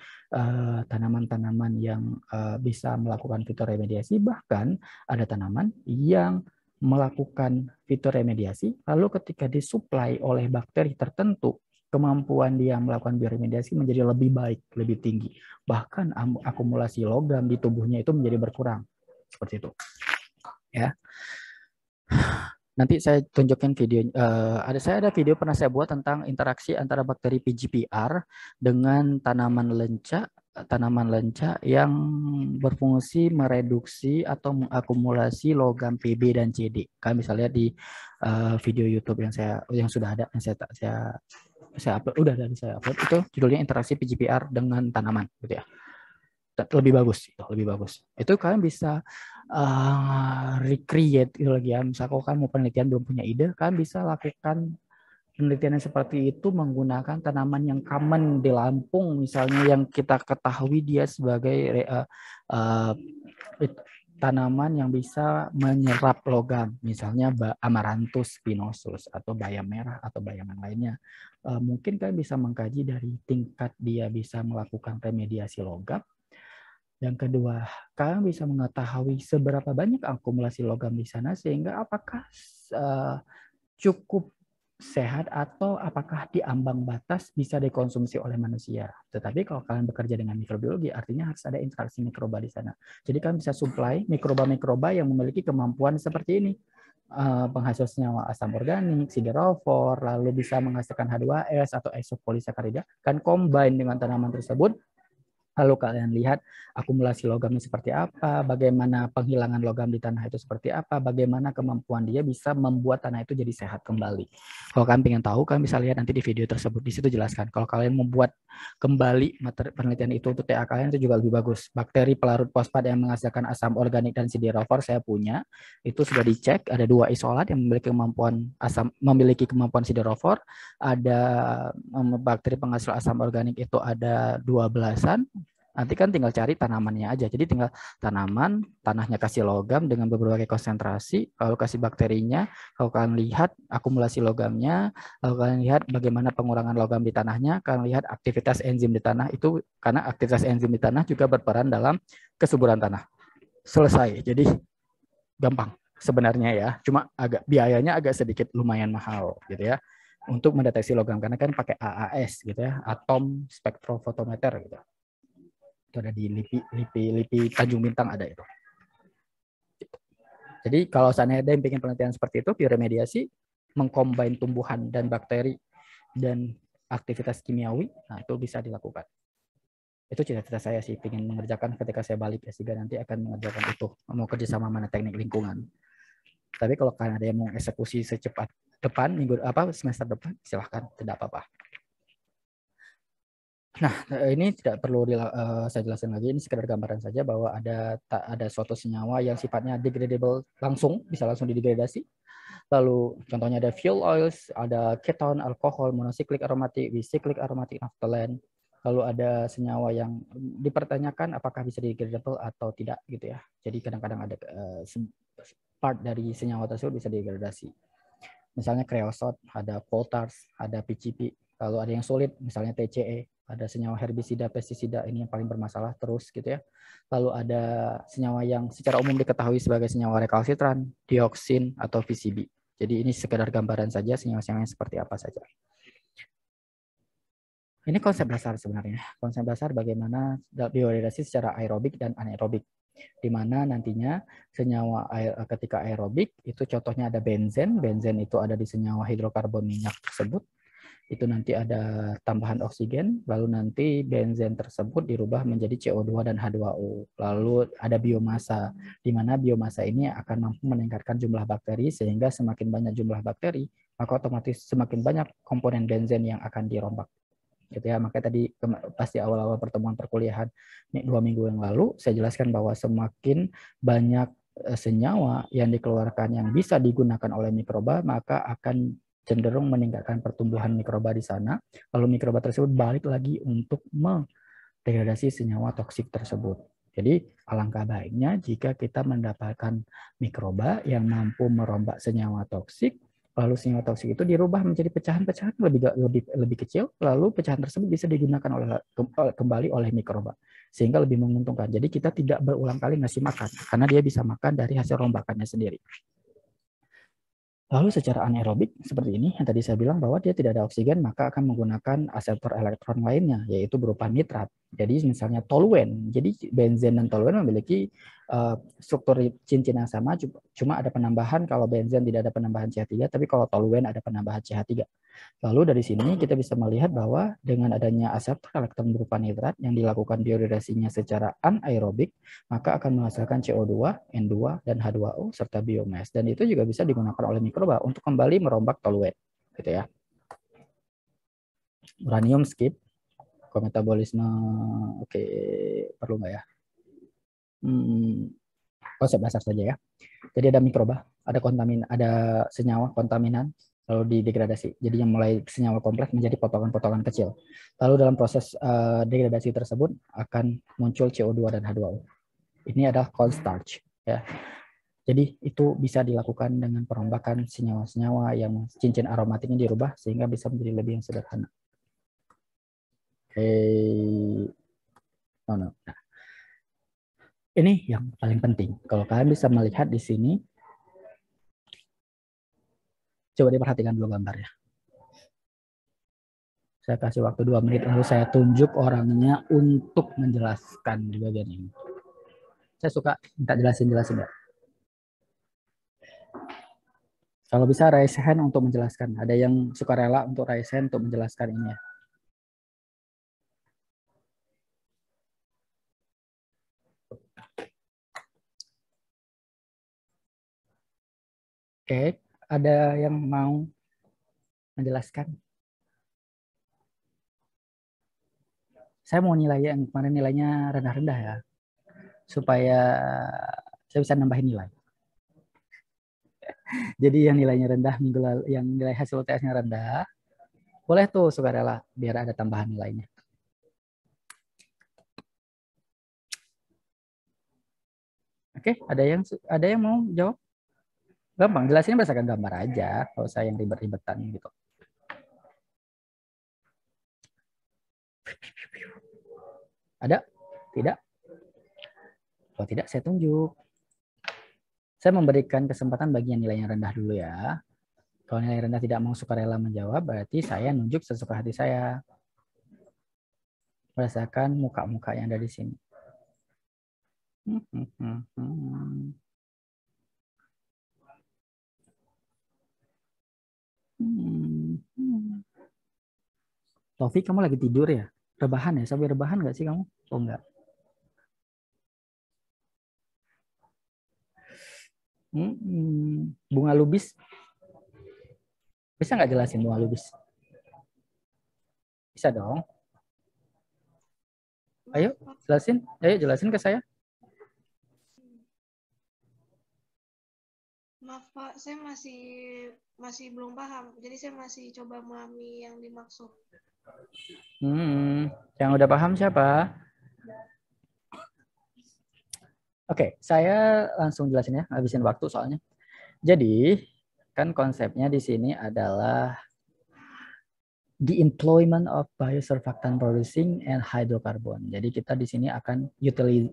tanaman-tanaman yang bisa melakukan fitoremediasi, bahkan ada tanaman yang melakukan fitoremediasi, lalu ketika disuplai oleh bakteri tertentu, kemampuan dia melakukan bioremediasi menjadi lebih baik, lebih tinggi. Bahkan akumulasi logam di tubuhnya itu menjadi berkurang. Seperti itu. Ya. Nanti saya tunjukin video. Saya ada video pernah saya buat tentang interaksi antara bakteri PGPR dengan tanaman lenca yang berfungsi mereduksi atau mengakumulasi logam Pb dan Cd. Kalian bisa lihat di video YouTube yang sudah ada yang saya upload, saya upload itu judulnya interaksi PGPR dengan tanaman gitu ya. Lebih bagus. Itu kalian bisa recreate gitu lagi ya. Misalkan kalian mau penelitian belum punya ide, kalian bisa lakukan penelitian yang seperti itu menggunakan tanaman yang common di Lampung, misalnya yang kita ketahui dia sebagai tanaman yang bisa menyerap logam, misalnya Amaranthus spinosus atau bayam merah atau bayam yang lainnya. Mungkin kalian bisa mengkaji dari tingkat dia bisa melakukan remediasi logam Yang kedua, kalian bisa mengetahui seberapa banyak akumulasi logam di sana sehingga apakah cukup sehat atau apakah di ambang batas bisa dikonsumsi oleh manusia. Tetapi kalau kalian bekerja dengan mikrobiologi, artinya harus ada interaksi mikroba di sana. Jadi kalian bisa supply mikroba-mikroba yang memiliki kemampuan seperti ini. Penghasil senyawa asam organik, siderofor, lalu bisa menghasilkan H2S atau isopolisakarida, kan combine dengan tanaman tersebut. Lalu kalian lihat akumulasi logamnya seperti apa, bagaimana penghilangan logam di tanah itu seperti apa, bagaimana kemampuan dia bisa membuat tanah itu jadi sehat kembali. Kalau kalian ingin tahu, kalian bisa lihat nanti di video tersebut. Di situ jelaskan. Kalau kalian membuat kembali materi penelitian itu untuk TA kalian itu juga lebih bagus. Bakteri pelarut fosfat yang menghasilkan asam organik dan siderofor saya punya, itu sudah dicek. Ada 2 isolat yang memiliki kemampuan siderofor. Ada bakteri penghasil asam organik itu ada 12-an. Nanti kan tinggal cari tanamannya aja. Jadi tinggal tanaman, tanahnya kasih logam dengan berbagai konsentrasi, lalu kasih bakterinya. Kalau kalian lihat akumulasi logamnya, lalu kalian lihat bagaimana pengurangan logam di tanahnya, kalian lihat aktivitas enzim di tanah itu, karena aktivitas enzim di tanah juga berperan dalam kesuburan tanah. Selesai. Jadi gampang sebenarnya ya. Cuma biayanya agak sedikit lumayan mahal gitu ya. Untuk mendeteksi logam karena kan pakai AAS gitu ya, atom spektrofotometer gitu. Itu ada di LIPI Tanjung Bintang ada itu. Jadi kalau seandainya ada yang bikin penelitian seperti itu, bioremediasi, mengcombine tumbuhan dan bakteri dan aktivitas kimiawi, nah itu bisa dilakukan. Itu cita-cita saya sih, ingin mengerjakan ketika saya balik S3 nanti akan mengerjakan itu, mau kerjasama mana teknik lingkungan. Tapi kalau kalian ada yang mau eksekusi secepat depan, semester depan, silahkan, tidak apa-apa. Nah, ini tidak perlu saya jelaskan lagi, ini sekedar gambaran saja bahwa ada suatu senyawa yang sifatnya degradable langsung, bisa langsung didegradasi. Lalu contohnya ada fuel oils, ada keton, alkohol, monocyclic aromatic, bicyclic aromatic, naphthalene. Lalu ada senyawa yang dipertanyakan apakah bisa degradable atau tidak gitu ya. Jadi kadang-kadang ada part dari senyawa tersebut bisa degradasi. Misalnya creosote, ada coal tars, ada PCP, lalu ada yang solid, misalnya TCE, ada senyawa herbisida, pestisida, ini yang paling bermasalah terus gitu ya. Lalu ada senyawa yang secara umum diketahui sebagai senyawa rekalsitran, dioksin, atau VCB. Jadi ini sekedar gambaran saja senyawa-senyawa yang seperti apa saja. Ini konsep dasar sebenarnya. Konsep dasar bagaimana biodegradasi secara aerobik dan anaerobik. Di mana nantinya senyawa ketika aerobik itu contohnya ada benzen. Benzen itu ada di senyawa hidrokarbon minyak tersebut. Itu nanti ada tambahan oksigen, lalu nanti benzen tersebut dirubah menjadi CO2 dan H2O. Lalu ada biomasa, di mana biomasa ini akan mampu meningkatkan jumlah bakteri, sehingga semakin banyak jumlah bakteri, maka otomatis semakin banyak komponen benzen yang akan dirombak. Gitu ya, makanya tadi pasti awal-awal pertemuan perkuliahan 2 minggu yang lalu saya jelaskan bahwa semakin banyak senyawa yang dikeluarkan yang bisa digunakan oleh mikroba, maka akan cenderung meningkatkan pertumbuhan mikroba di sana, lalu mikroba tersebut balik lagi untuk mendegradasi senyawa toksik tersebut. Jadi alangkah baiknya jika kita mendapatkan mikroba yang mampu merombak senyawa toksik, lalu senyawa toksik itu dirubah menjadi pecahan-pecahan lebih kecil, lalu pecahan tersebut bisa digunakan kembali oleh mikroba, sehingga lebih menguntungkan. Jadi kita tidak berulang kali ngasih makan, karena dia bisa makan dari hasil rombakannya sendiri. Lalu secara anaerobik seperti ini, yang tadi saya bilang bahwa dia tidak ada oksigen, maka akan menggunakan aseptor elektron lainnya, yaitu berupa nitrat. Jadi misalnya toluen, jadi benzen dan toluen memiliki struktur cincin yang sama, cuma ada penambahan kalau benzen tidak ada penambahan CH3, tapi kalau toluen ada penambahan CH3. Lalu dari sini kita bisa melihat bahwa dengan adanya aseptor elektron berupa nitrat yang dilakukan biodegradasinya secara anaerobik, maka akan menghasilkan CO2, N2, dan H2O serta biomass. Dan itu juga bisa digunakan oleh mikroba untuk kembali merombak toluen, gitu ya. Uranium skip, kometabolisme, oke, perlu nggak ya? Konsep dasar saja ya. Jadi ada mikroba, ada senyawa kontaminan, lalu didegradasi. Jadi yang mulai senyawa kompleks menjadi potongan-potongan kecil. Lalu dalam proses degradasi tersebut akan muncul CO2 dan H2O. Ini adalah cold starch ya. Jadi itu bisa dilakukan dengan perombakan senyawa-senyawa yang cincin aromatiknya dirubah sehingga bisa menjadi lebih yang sederhana. Oke. Ini yang paling penting. Kalau kalian bisa melihat di sini, coba diperhatikan dulu gambarnya. Saya kasih waktu 2 menit, lalu saya tunjuk orangnya untuk menjelaskan di bagian ini. Saya suka minta jelasin ya. Kalau bisa raise hand untuk menjelaskan. Ada yang suka rela untuk raise hand untuk menjelaskan ini ya. Oke, ada yang mau menjelaskan? Saya mau nilai yang kemarin nilainya rendah-rendah ya, supaya saya bisa nambahin nilai. Jadi yang nilainya rendah minggu lalu, yang nilai hasil UTS-nya rendah, boleh tuh sukarela biar ada tambahan nilainya. Oke, ada yang mau jawab? Gampang, jelasinnya berdasarkan gambar aja, kalau saya yang ribet-ribetan gitu. Ada? Tidak? Kalau tidak, saya tunjuk. Saya memberikan kesempatan bagi yang nilainya rendah dulu ya. Kalau nilai rendah tidak mau sukarela menjawab, berarti saya nunjuk sesuka hati saya. Berdasarkan muka-muka yang ada di sini. Taufik, kamu lagi tidur ya? Rebahan ya? Sampai rebahan nggak sih kamu? Oh enggak. Bunga lubis. Bisa nggak jelasin bunga lubis? Bisa dong. Ayo, jelasin. Ayo, jelasin ke saya. Maaf Pak, saya masih belum paham. Jadi saya masih coba memahami yang dimaksud. Yang udah paham siapa? Oke, saya langsung jelasin ya, habisin waktu soalnya. Jadi, kan konsepnya di sini adalah the employment of biosurfactant producing and hydrocarbon. Jadi kita di sini akan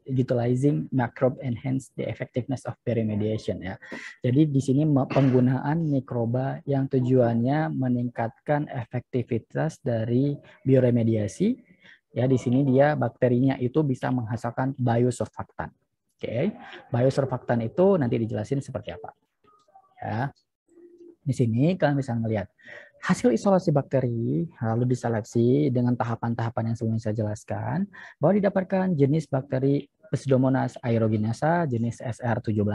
utilizing microbe enhance the effectiveness of bioremediation ya. Jadi di sini penggunaan mikroba yang tujuannya meningkatkan efektivitas dari bioremediasi. Ya, di sini dia bakterinya itu bisa menghasilkan biosurfactant. Oke, biosurfactant itu nanti dijelasin seperti apa. Ya. Di sini kalian bisa melihat hasil isolasi bakteri lalu diseleksi dengan tahapan-tahapan yang sebelumnya saya jelaskan bahwa didapatkan jenis bakteri Pseudomonas aeruginosa jenis SR17.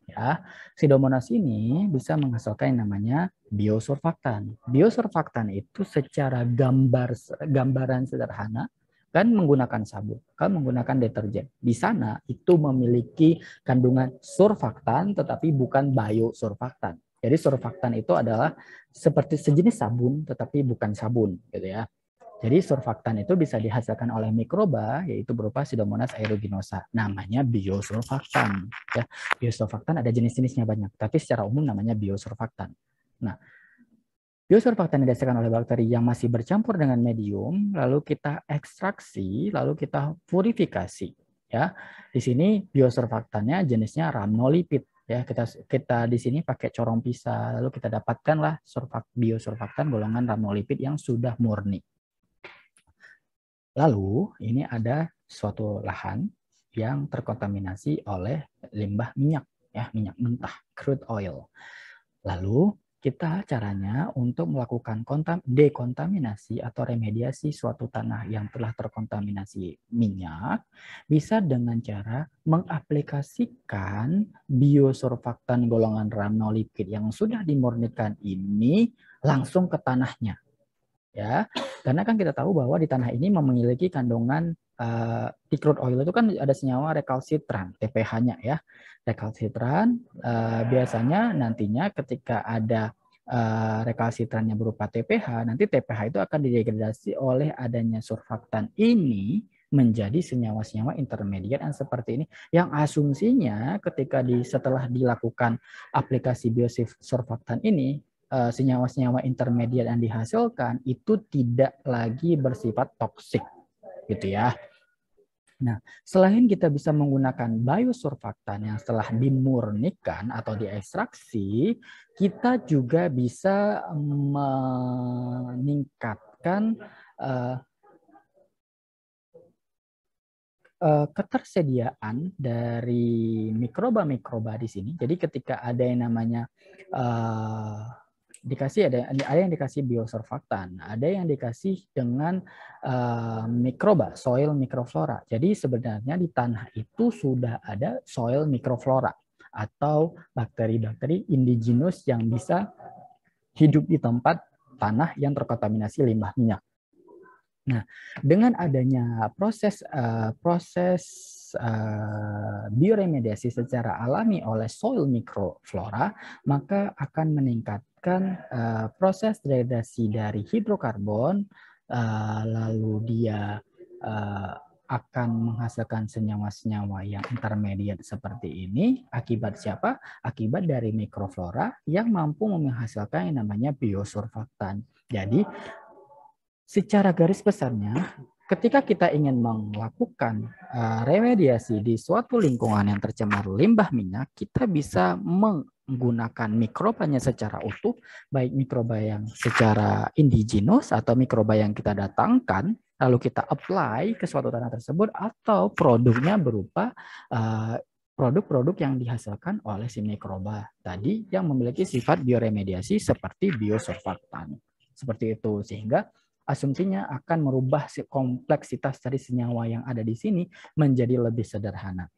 Ya, Pseudomonas ini bisa menghasilkan yang namanya biosurfaktan. Biosurfaktan itu secara gambaran sederhana kan menggunakan sabun, kan menggunakan deterjen. Di sana itu memiliki kandungan surfaktan tetapi bukan biosurfaktan. Jadi surfaktan itu adalah seperti sejenis sabun tetapi bukan sabun gitu ya. Jadi surfaktan itu bisa dihasilkan oleh mikroba yaitu berupa Pseudomonas aeruginosa. Namanya biosurfaktan ya. Biosurfaktan ada jenis-jenisnya banyak, tapi secara umum namanya biosurfaktan. Nah, biosurfaktan yang dihasilkan oleh bakteri yang masih bercampur dengan medium lalu kita ekstraksi, lalu kita purifikasi ya. Di sini biosurfaktannya jenisnya rhamnolipid. Ya, kita di sini pakai corong pisah, lalu kita dapatkanlah biosurfaktan golongan rhamnolipid yang sudah murni. Lalu ini ada suatu lahan yang terkontaminasi oleh limbah minyak, ya minyak mentah, crude oil. Lalu kita caranya untuk melakukan dekontaminasi atau remediasi suatu tanah yang telah terkontaminasi minyak bisa dengan cara mengaplikasikan biosurfaktan golongan rhamnolipid yang sudah dimurnikan ini langsung ke tanahnya. Ya, karena kan kita tahu bahwa di tanah ini memiliki kandungan di crude oil itu kan ada senyawa rekalsitran, TPH-nya ya. Rekalsitran biasanya nantinya ketika ada rekalsitrannya berupa TPH, nanti TPH itu akan didegradasi oleh adanya surfaktan ini menjadi senyawa-senyawa intermediate yang seperti ini yang asumsinya ketika setelah dilakukan aplikasi biosurfaktan ini senyawa-senyawa intermediat yang dihasilkan itu tidak lagi bersifat toksik gitu ya. Nah, selain kita bisa menggunakan biosurfaktan yang setelah dimurnikan atau diekstraksi, kita juga bisa meningkatkan ketersediaan dari mikroba-mikroba di sini. Jadi ketika ada yang namanya ada yang dikasih biosurfaktan, ada yang dikasih dengan mikroba, soil microflora. Jadi sebenarnya di tanah itu sudah ada soil microflora atau bakteri-bakteri indigenous yang bisa hidup di tempat tanah yang terkontaminasi limbah minyak. Nah, dengan adanya proses bioremediasi secara alami oleh soil microflora, maka akan meningkatkan proses degradasi dari hidrokarbon, lalu dia akan menghasilkan senyawa-senyawa yang intermediate seperti ini. Akibat siapa? Akibat dari mikroflora yang mampu menghasilkan yang namanya biosurfaktan. Jadi, secara garis besarnya, ketika kita ingin melakukan remediasi di suatu lingkungan yang tercemar limbah minyak, kita bisa menggunakan mikrobanya secara utuh, baik mikroba yang secara indigenous atau mikroba yang kita datangkan, lalu kita apply ke suatu tanah tersebut, atau produknya berupa produk-produk yang dihasilkan oleh si mikroba tadi yang memiliki sifat bioremediasi seperti biosurfaktan. Seperti itu, sehingga asumsinya akan merubah kompleksitas dari senyawa yang ada di sini menjadi lebih sederhana.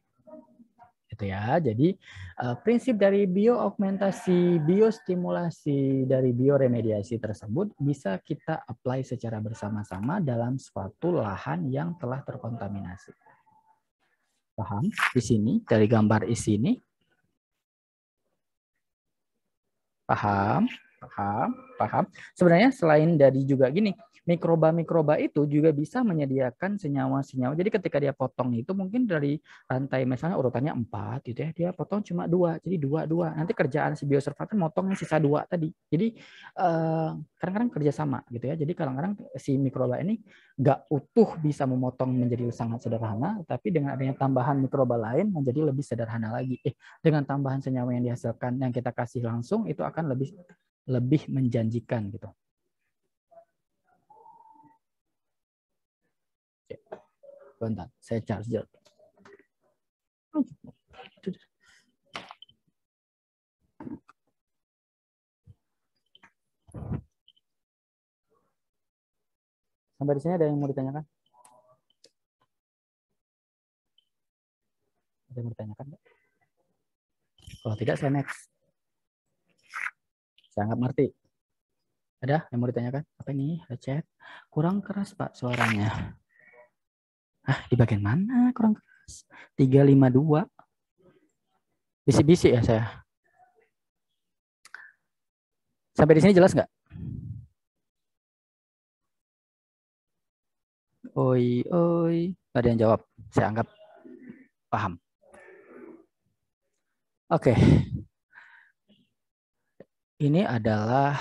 Gitu ya. Jadi prinsip dari bioaugmentasi, biostimulasi dari bioremediasi tersebut bisa kita apply secara bersama-sama dalam suatu lahan yang telah terkontaminasi. Paham di sini dari gambar di sini? Paham? Paham. Sebenarnya selain dari juga gini, mikroba-mikroba itu juga bisa menyediakan senyawa-senyawa. Jadi ketika dia potong itu mungkin dari rantai misalnya urutannya 4 gitu ya, dia potong cuma 2. Jadi 2. Nanti kerjaan si biosurfaktan motongnya sisa 2 tadi. Jadi kadang-kadang kerja sama gitu ya. Jadi kadang-kadang si mikroba ini nggak utuh bisa memotong menjadi sangat sederhana, tapi dengan adanya tambahan mikroba lain menjadi lebih sederhana lagi. Dengan tambahan senyawa yang dihasilkan yang kita kasih langsung itu akan lebih menjanjikan gitu. Bentar, saya charger. Sampai di sini ada yang mau ditanyakan? Ada yang mau ditanyakan? Kalau tidak, saya next. Saya anggap ngerti. Ada yang mau ditanyakan? Apa ini? Ada chat. Kurang keras, Pak, suaranya. Di bagian mana kurang keras? 352. Bisik-bisik ya saya. Sampai di sini jelas nggak? Oi. Nggak ada yang jawab. Saya anggap paham. Oke. Ini adalah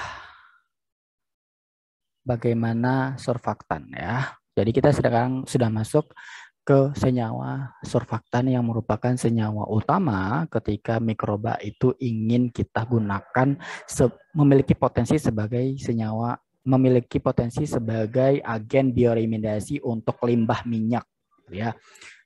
bagaimana surfaktan ya. Jadi kita sekarang sudah masuk ke senyawa surfaktan yang merupakan senyawa utama ketika mikroba itu ingin kita gunakan memiliki potensi sebagai senyawa, memiliki potensi sebagai agen bioremediasi untuk limbah minyak ya.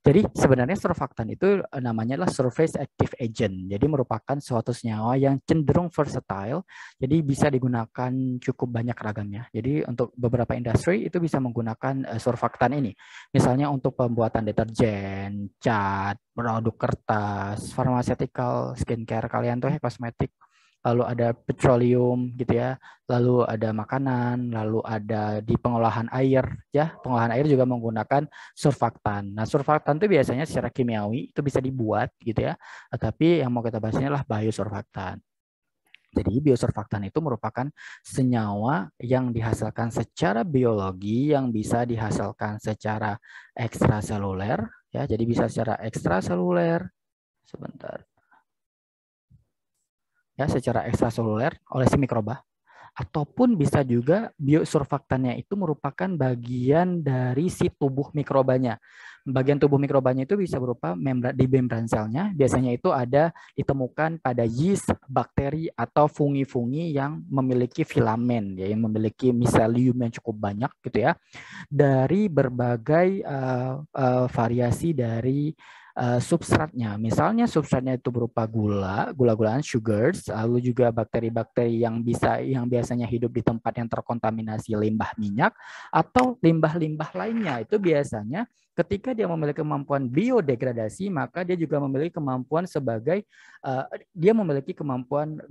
Jadi sebenarnya surfaktan itu namanya adalah surface active agent. Jadi merupakan suatu senyawa yang cenderung versatile. Jadi bisa digunakan cukup banyak ragamnya. Jadi untuk beberapa industri itu bisa menggunakan surfaktan ini. Misalnya untuk pembuatan deterjen, cat, produk kertas, pharmaceutical, skincare kalian tuh ya, kosmetik. Lalu ada petroleum gitu ya, lalu ada makanan, lalu ada di pengolahan air ya, pengolahan air juga menggunakan surfaktan. Nah, surfaktan itu biasanya secara kimiawi itu bisa dibuat gitu ya, tapi yang mau kita bahas ini adalah biosurfaktan. Jadi biosurfaktan itu merupakan senyawa yang dihasilkan secara biologi yang bisa dihasilkan secara ekstraseluler ya, jadi bisa secara ekstraseluler sebentar. Ya, secara ekstraseluler oleh si mikroba ataupun bisa juga biosurfaktannya itu merupakan bagian dari si tubuh mikrobanya. Bagian tubuh mikrobanya itu bisa berupa di membran selnya, biasanya itu ada ditemukan pada yeast, bakteri, atau fungi-fungi yang memiliki filamen, ya, yang memiliki miselium yang cukup banyak gitu ya, dari berbagai variasi dari substratnya. Misalnya substratnya itu berupa gula-gulaan, sugars, lalu juga bakteri-bakteri yang biasanya hidup di tempat yang terkontaminasi limbah minyak atau limbah-limbah lainnya. Itu biasanya ketika dia memiliki kemampuan biodegradasi, maka dia juga memiliki kemampuan dia memiliki kemampuan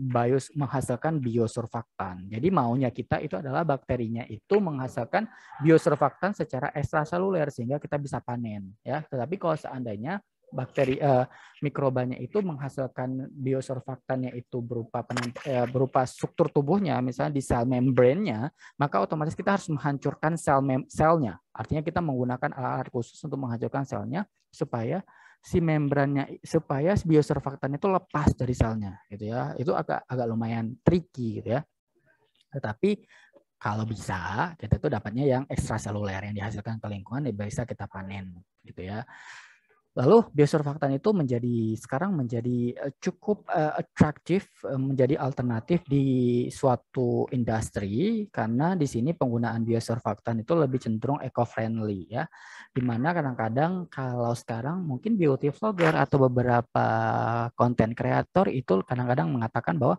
menghasilkan biosurfaktan. Jadi maunya kita itu adalah bakterinya itu menghasilkan biosurfaktan secara ekstraseluler sehingga kita bisa panen, ya. Tetapi kalau seandainya mikrobanya itu menghasilkan biosurfaktannya itu berupa struktur tubuhnya, misalnya di sel membrannya, maka otomatis kita harus menghancurkan selnya. Artinya kita menggunakan alat khusus untuk menghancurkan selnya supaya supaya biosurfaktan itu lepas dari selnya, gitu ya. Itu agak lumayan tricky, gitu ya. Tetapi kalau bisa kita tuh dapatnya yang ekstraseluler yang dihasilkan ke lingkungan, bisa kita panen, gitu ya. Lalu biosurfaktan itu sekarang menjadi cukup atraktif, menjadi alternatif di suatu industri karena di sini penggunaan biosurfaktan itu lebih cenderung eco-friendly, ya. Dimana kadang-kadang kalau sekarang mungkin beauty vlogger atau beberapa konten kreator itu kadang-kadang mengatakan bahwa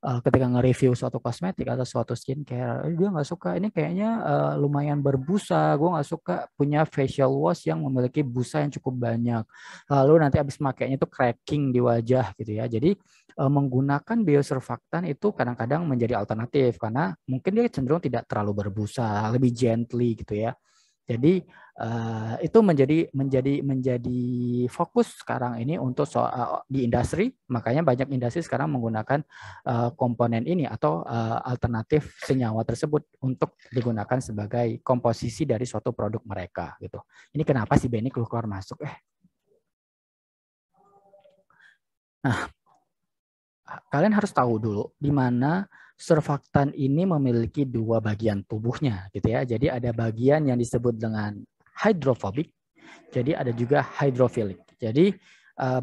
ketika nge-review suatu kosmetik atau suatu skincare, dia nggak suka ini kayaknya lumayan berbusa, gue nggak suka punya facial wash yang memiliki busa yang cukup banyak. Lalu nanti habis makainya itu cracking di wajah gitu ya. Jadi menggunakan biosurfaktan itu kadang-kadang menjadi alternatif karena mungkin dia cenderung tidak terlalu berbusa, lebih gently gitu ya. Jadi itu menjadi fokus sekarang ini untuk di industri. Makanya banyak industri sekarang menggunakan komponen ini atau alternatif senyawa tersebut untuk digunakan sebagai komposisi dari suatu produk mereka gitu. Ini kenapa sih Benny keluar masuk? Nah, kalian harus tahu dulu di mana surfaktan ini memiliki dua bagian tubuhnya gitu ya. Jadi ada bagian yang disebut dengan hydrophobic, jadi ada juga hydrophilic. Jadi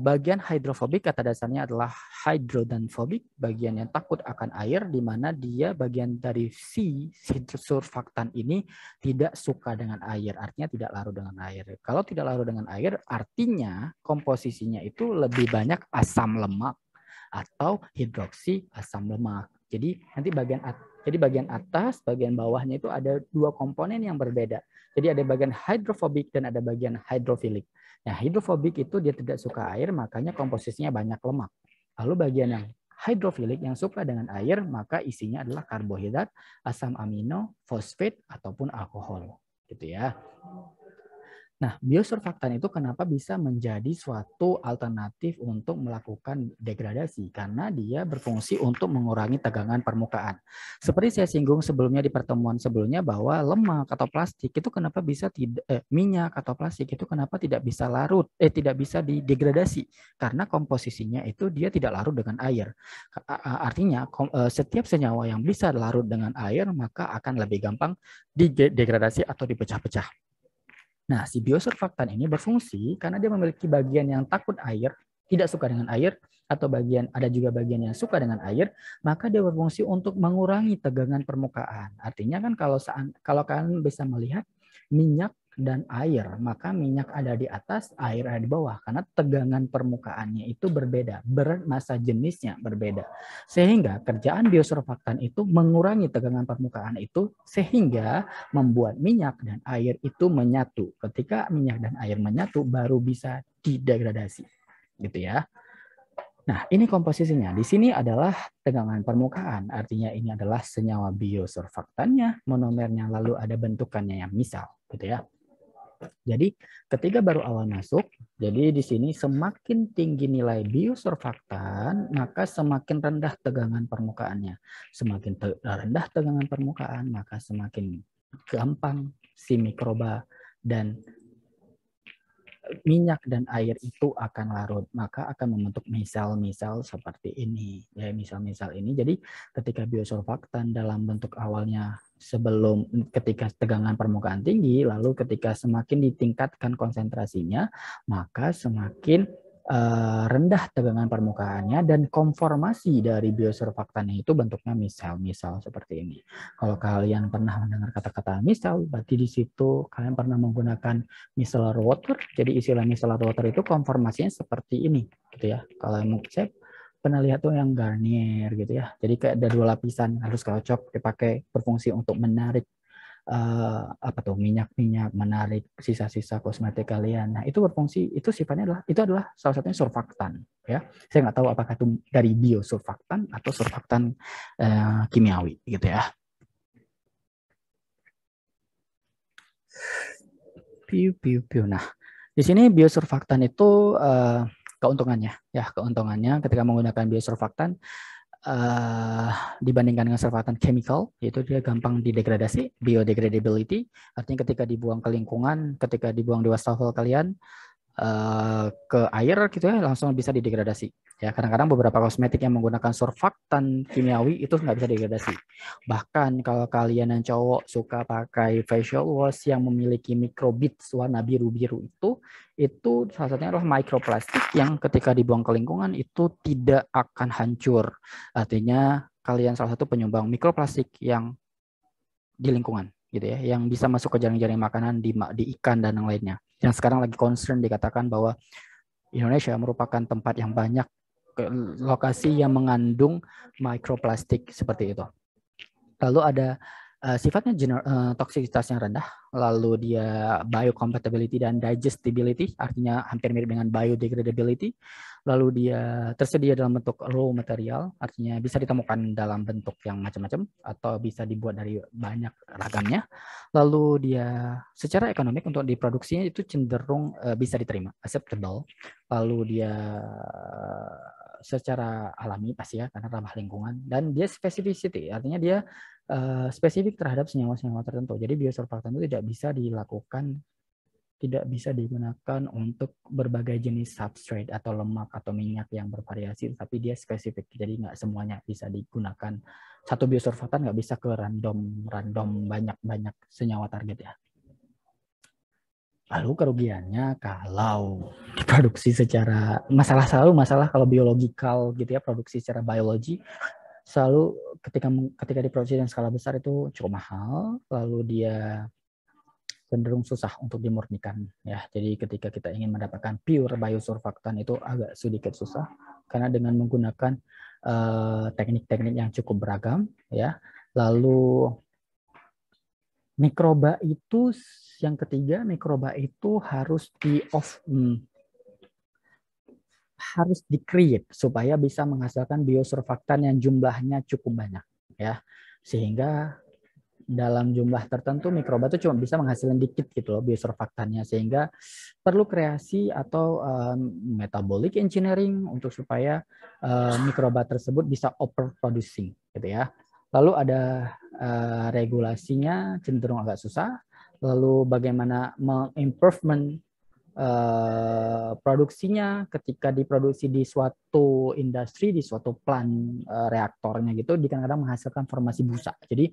bagian hydrophobic kata dasarnya adalah hydrodanphobic, bagian yang takut akan air, di mana dia bagian dari si surfaktan ini tidak suka dengan air, artinya tidak larut dengan air. Kalau tidak larut dengan air, artinya komposisinya itu lebih banyak asam lemak atau hidroksi asam lemak. Jadi nanti bagian atas, bagian bawahnya itu ada dua komponen yang berbeda. Jadi ada bagian hydrophobic dan ada bagian hydrophilic. Nah, hydrophobic itu dia tidak suka air, makanya komposisinya banyak lemak. Lalu bagian yang hydrophilic yang suka dengan air, maka isinya adalah karbohidrat, asam amino, fosfat ataupun alkohol, gitu ya. Nah, biosurfaktan itu kenapa bisa menjadi suatu alternatif untuk melakukan degradasi? Karena dia berfungsi untuk mengurangi tegangan permukaan. Seperti saya singgung sebelumnya di pertemuan sebelumnya bahwa lemak atau plastik itu kenapa bisa minyak atau plastik itu kenapa tidak bisa tidak bisa didegradasi? Karena komposisinya itu dia tidak larut dengan air. Artinya setiap senyawa yang bisa larut dengan air maka akan lebih gampang didegradasi atau dipecah-pecah. Nah, si biosurfaktan ini berfungsi karena dia memiliki bagian yang takut air, tidak suka dengan air, atau ada juga bagian yang suka dengan air, maka dia berfungsi untuk mengurangi tegangan permukaan. Artinya kan kalau kalian bisa melihat minyak dan air, maka minyak ada di atas, air ada di bawah, karena tegangan permukaannya itu berbeda, massa jenisnya berbeda. Sehingga kerjaan biosurfaktan itu mengurangi tegangan permukaan itu, sehingga membuat minyak dan air itu menyatu. Ketika minyak dan air menyatu, baru bisa didegradasi, gitu ya. Nah, ini komposisinya. Di sini adalah tegangan permukaan, artinya ini adalah senyawa biosurfaktannya, monomernya, lalu ada bentukannya yang misal, gitu ya. Jadi ketika baru awal masuk, jadi di sini semakin tinggi nilai biosurfaktan, maka semakin rendah tegangan permukaannya. Semakin rendah tegangan permukaan, maka semakin gampang si mikroba dan minyak dan air itu akan larut, maka akan membentuk misal-misal seperti ini. Ya, misal-misal ini. Jadi ketika biosurfaktan dalam bentuk awalnya ketika tegangan permukaan tinggi, lalu ketika semakin ditingkatkan konsentrasinya, maka semakin rendah tegangan permukaannya dan konformasi dari biosurfaktannya itu bentuknya misal-misal seperti ini. Kalau kalian pernah mendengar kata-kata misal, berarti di situ kalian pernah menggunakan micellar water. Jadi istilah micellar water itu konformasinya seperti ini, gitu ya. Kalau saya pernah lihat tuh yang Garnier gitu ya. Jadi kayak ada 2 lapisan, harus cocok dipakai, berfungsi untuk menarik minyak-minyak, menarik sisa-sisa kosmetik kalian. Nah, itu berfungsi, itu sifatnya adalah salah satunya surfaktan, ya. Saya nggak tahu apakah itu dari biosurfaktan atau surfaktan kimiawi gitu ya. Nah, di sini biosurfaktan itu keuntungannya ketika menggunakan biosurfaktan dibandingkan dengan surfaktan chemical, yaitu dia gampang didegradasi, biodegradability, artinya ketika dibuang ke lingkungan, ketika dibuang di wastafel kalian ke air gitu ya, langsung bisa didegradasi. Ya, kadang-kadang beberapa kosmetik yang menggunakan surfaktan kimiawi itu nggak bisa degradasi. Bahkan kalau kalian yang cowok suka pakai facial wash yang memiliki microbeads warna biru-biru itu salah satunya adalah microplastik yang ketika dibuang ke lingkungan itu tidak akan hancur. Artinya kalian salah satu penyumbang mikroplastik yang di lingkungan gitu ya, yang bisa masuk ke jaring-jaring makanan di ikan dan yang lainnya. Yang sekarang lagi concern dikatakan bahwa Indonesia merupakan tempat yang banyak lokasi yang mengandung mikroplastik seperti itu. Lalu ada sifatnya toksisitasnya rendah, lalu dia biocompatibility dan digestibility, artinya hampir mirip dengan biodegradability. Lalu dia tersedia dalam bentuk raw material, artinya bisa ditemukan dalam bentuk yang macam-macam atau bisa dibuat dari banyak ragamnya. Lalu dia secara ekonomik untuk diproduksinya itu cenderung bisa diterima, acceptable. Lalu dia secara alami pasti ya, karena ramah lingkungan, dan dia specificity, artinya dia spesifik terhadap senyawa-senyawa tertentu. Jadi biosurfaktan itu tidak bisa digunakan untuk berbagai jenis substrate atau lemak atau minyak yang bervariasi, tapi dia spesifik. Jadi nggak semuanya bisa digunakan. Satu biosurfaktan nggak bisa ke random banyak senyawa target ya. Lalu kerugiannya kalau diproduksi secara selalu masalah kalau biologikal gitu ya, produksi secara biologi selalu ketika diproduksi dengan skala besar itu cukup mahal, lalu dia cenderung susah untuk dimurnikan ya. Jadi ketika kita ingin mendapatkan pure biosurfaktan itu agak sedikit susah karena dengan menggunakan teknik-teknik yang cukup beragam ya. Lalu mikroba itu yang ketiga, mikroba itu harus harus di-create supaya bisa menghasilkan biosurfaktan yang jumlahnya cukup banyak ya. Sehingga dalam jumlah tertentu mikroba itu cuma bisa menghasilkan dikit gitu loh biosurfaktannya, sehingga perlu kreasi atau metabolic engineering untuk supaya mikroba tersebut bisa overproducing gitu ya. Lalu ada regulasinya cenderung agak susah. Lalu bagaimana mengimprovement produksinya ketika diproduksi di suatu industri, di suatu plant reaktornya gitu, kadang-kadang menghasilkan formasi busa. Jadi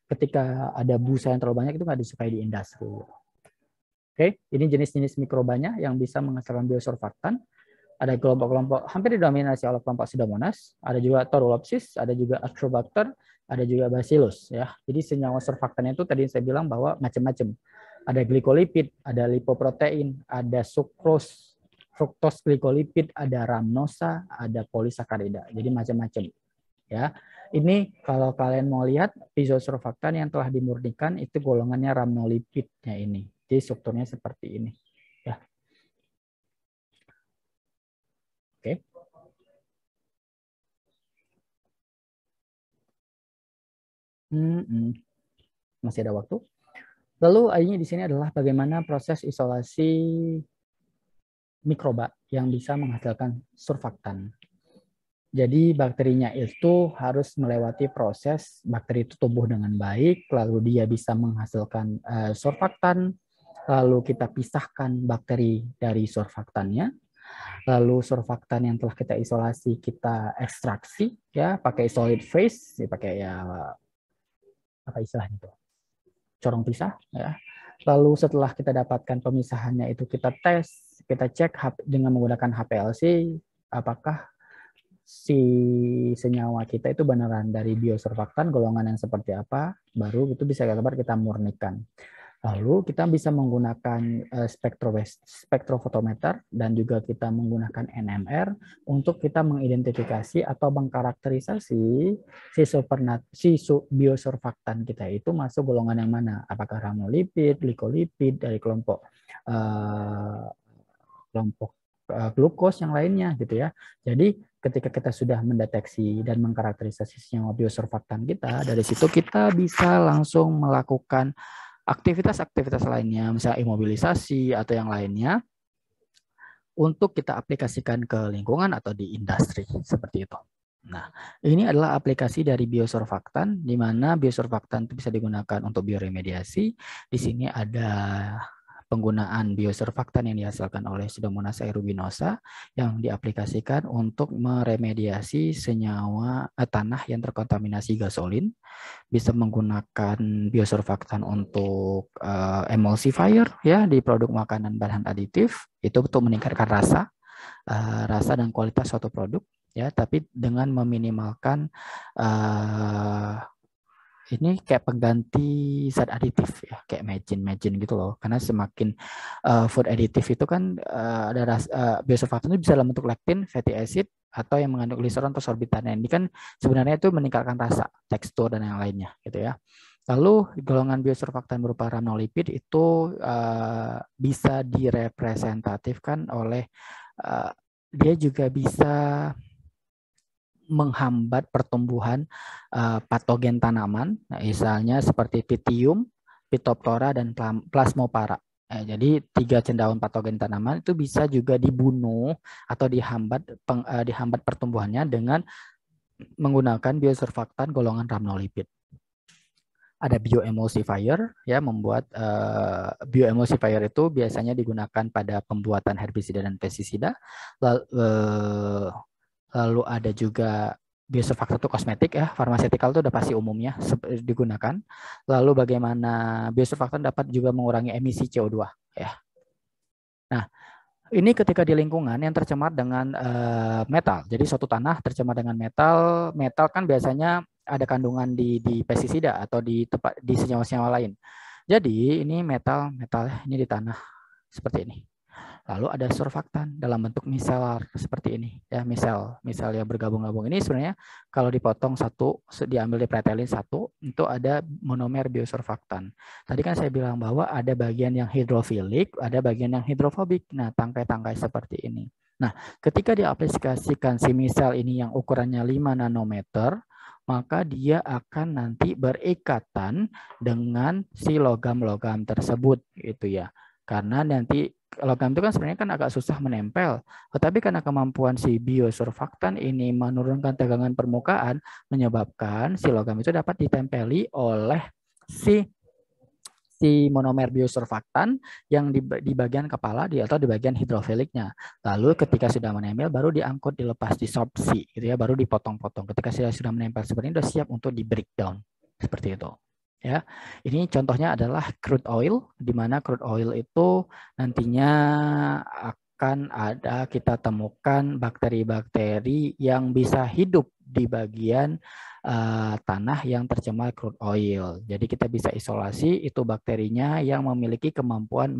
ketika ada busa yang terlalu banyak itu nggak disukai di industri. Oke, ini jenis-jenis mikrobanya yang bisa menghasilkan biosurfaktan. Ada kelompok-kelompok hampir didominasi oleh kelompok Pseudomonas, ada juga Torulopsis, ada juga Astrobacter, ada juga Bacillus ya. Jadi senyawa surfaktan itu tadi saya bilang bahwa macam-macam. Ada glikolipid, ada lipoprotein, ada sucrose, fructose glikolipid, ada rhamnosa, ada polisakarida. Jadi macam-macam ya. Ini kalau kalian mau lihat biosurfaktan yang telah dimurnikan itu golongannya rhamnolipidnya ini. Jadi strukturnya seperti ini. Ya. Oke. Masih ada waktu. Lalu ini di sini adalah bagaimana proses isolasi mikroba yang bisa menghasilkan surfaktan. Jadi bakterinya itu harus melewati proses bakteri itu tumbuh dengan baik, lalu dia bisa menghasilkan surfaktan, lalu kita pisahkan bakteri dari surfaktannya, lalu surfaktan yang telah kita isolasi kita ekstraksi ya pakai solid phase, pakai ya apa istilahnya itu, corong pisah ya. Lalu setelah kita dapatkan pemisahannya itu kita tes, kita cek dengan menggunakan HPLC apakah si senyawa kita itu beneran dari biosurfaktan golongan yang seperti apa, baru itu bisa kita murnikan. Lalu kita bisa menggunakan spektrofotometer dan juga kita menggunakan NMR untuk kita mengidentifikasi atau mengkarakterisasi si biosurfaktan kita itu masuk golongan yang mana, apakah rhamnolipid, glikolipid dari kelompok glukos yang lainnya gitu ya. Jadi ketika kita sudah mendeteksi dan mengkarakterisasi senyawa biosurfaktan kita, dari situ kita bisa langsung melakukan aktivitas-aktivitas lainnya, misalnya imobilisasi atau yang lainnya, untuk kita aplikasikan ke lingkungan atau di industri, seperti itu. Nah, ini adalah aplikasi dari biosurfaktan, di mana biosurfaktan itu bisa digunakan untuk bioremediasi. Di sini ada penggunaan biosurfaktan yang dihasilkan oleh Pseudomonas aeruginosa yang diaplikasikan untuk meremediasi senyawa tanah yang terkontaminasi gasolin, bisa menggunakan biosurfaktan untuk emulsifier ya di produk makanan bahan aditif, itu untuk meningkatkan rasa dan kualitas suatu produk ya, tapi dengan meminimalkan ini kayak pengganti zat aditif ya, kayak mecin gitu loh. Karena semakin food aditif itu kan ada biosurfaktan itu bisa dalam bentuk lektin, fatty acid, atau yang mengandung gliserol atau sorbitan. Ini kan sebenarnya itu meningkatkan rasa, tekstur dan yang lainnya gitu ya. Lalu golongan biosurfaktan berupa rhamnolipid itu bisa direpresentatifkan oleh dia juga bisa menghambat pertumbuhan patogen tanaman, nah, misalnya seperti Pythium, Phytophthora, dan Plasmopara. Jadi 3 cendawan patogen tanaman itu bisa juga dibunuh atau dihambat pertumbuhannya dengan menggunakan biosurfaktan golongan rhamnolipid. Ada bioemulsifier ya, membuat bioemulsifier itu biasanya digunakan pada pembuatan herbisida dan pestisida. Lalu ada juga biosurfaktan itu kosmetik ya, farmasetikal itu udah pasti umumnya digunakan. Lalu bagaimana biosurfaktan dapat juga mengurangi emisi CO2 ya. Nah, ini ketika di lingkungan yang tercemar dengan metal. Jadi suatu tanah tercemar dengan metal kan biasanya ada kandungan di pestisida atau di senyawa-senyawa lain. Jadi ini metal ini di tanah seperti ini. Lalu ada surfaktan dalam bentuk micellar seperti ini ya, misel yang bergabung-gabung. Ini sebenarnya kalau dipotong satu, diambil dipretelin satu, itu ada monomer biosurfaktan. Tadi kan saya bilang bahwa ada bagian yang hidrofilik, ada bagian yang hidrofobik. Nah, tangkai-tangkai seperti ini. Nah, ketika diaplikasikan si misel ini yang ukurannya 5 nanometer, maka dia akan nanti berikatan dengan si logam-logam tersebut gitu ya. Karena nanti logam itu kan sebenarnya kan agak susah menempel, tetapi karena kemampuan si biosurfaktan ini menurunkan tegangan permukaan, menyebabkan si logam itu dapat ditempeli oleh si monomer biosurfaktan yang di bagian kepala atau di bagian hidrofiliknya. Lalu ketika sudah menempel, baru diangkut, dilepas, disorpsi, gitu ya, baru dipotong-potong. Ketika sudah menempel seperti ini, sudah siap untuk di breakdown seperti itu. Ya, ini contohnya adalah crude oil, di mana crude oil itu nantinya akan ada kita temukan bakteri-bakteri yang bisa hidup di bagian tanah yang tercemar crude oil. Jadi kita bisa isolasi itu bakterinya yang memiliki kemampuan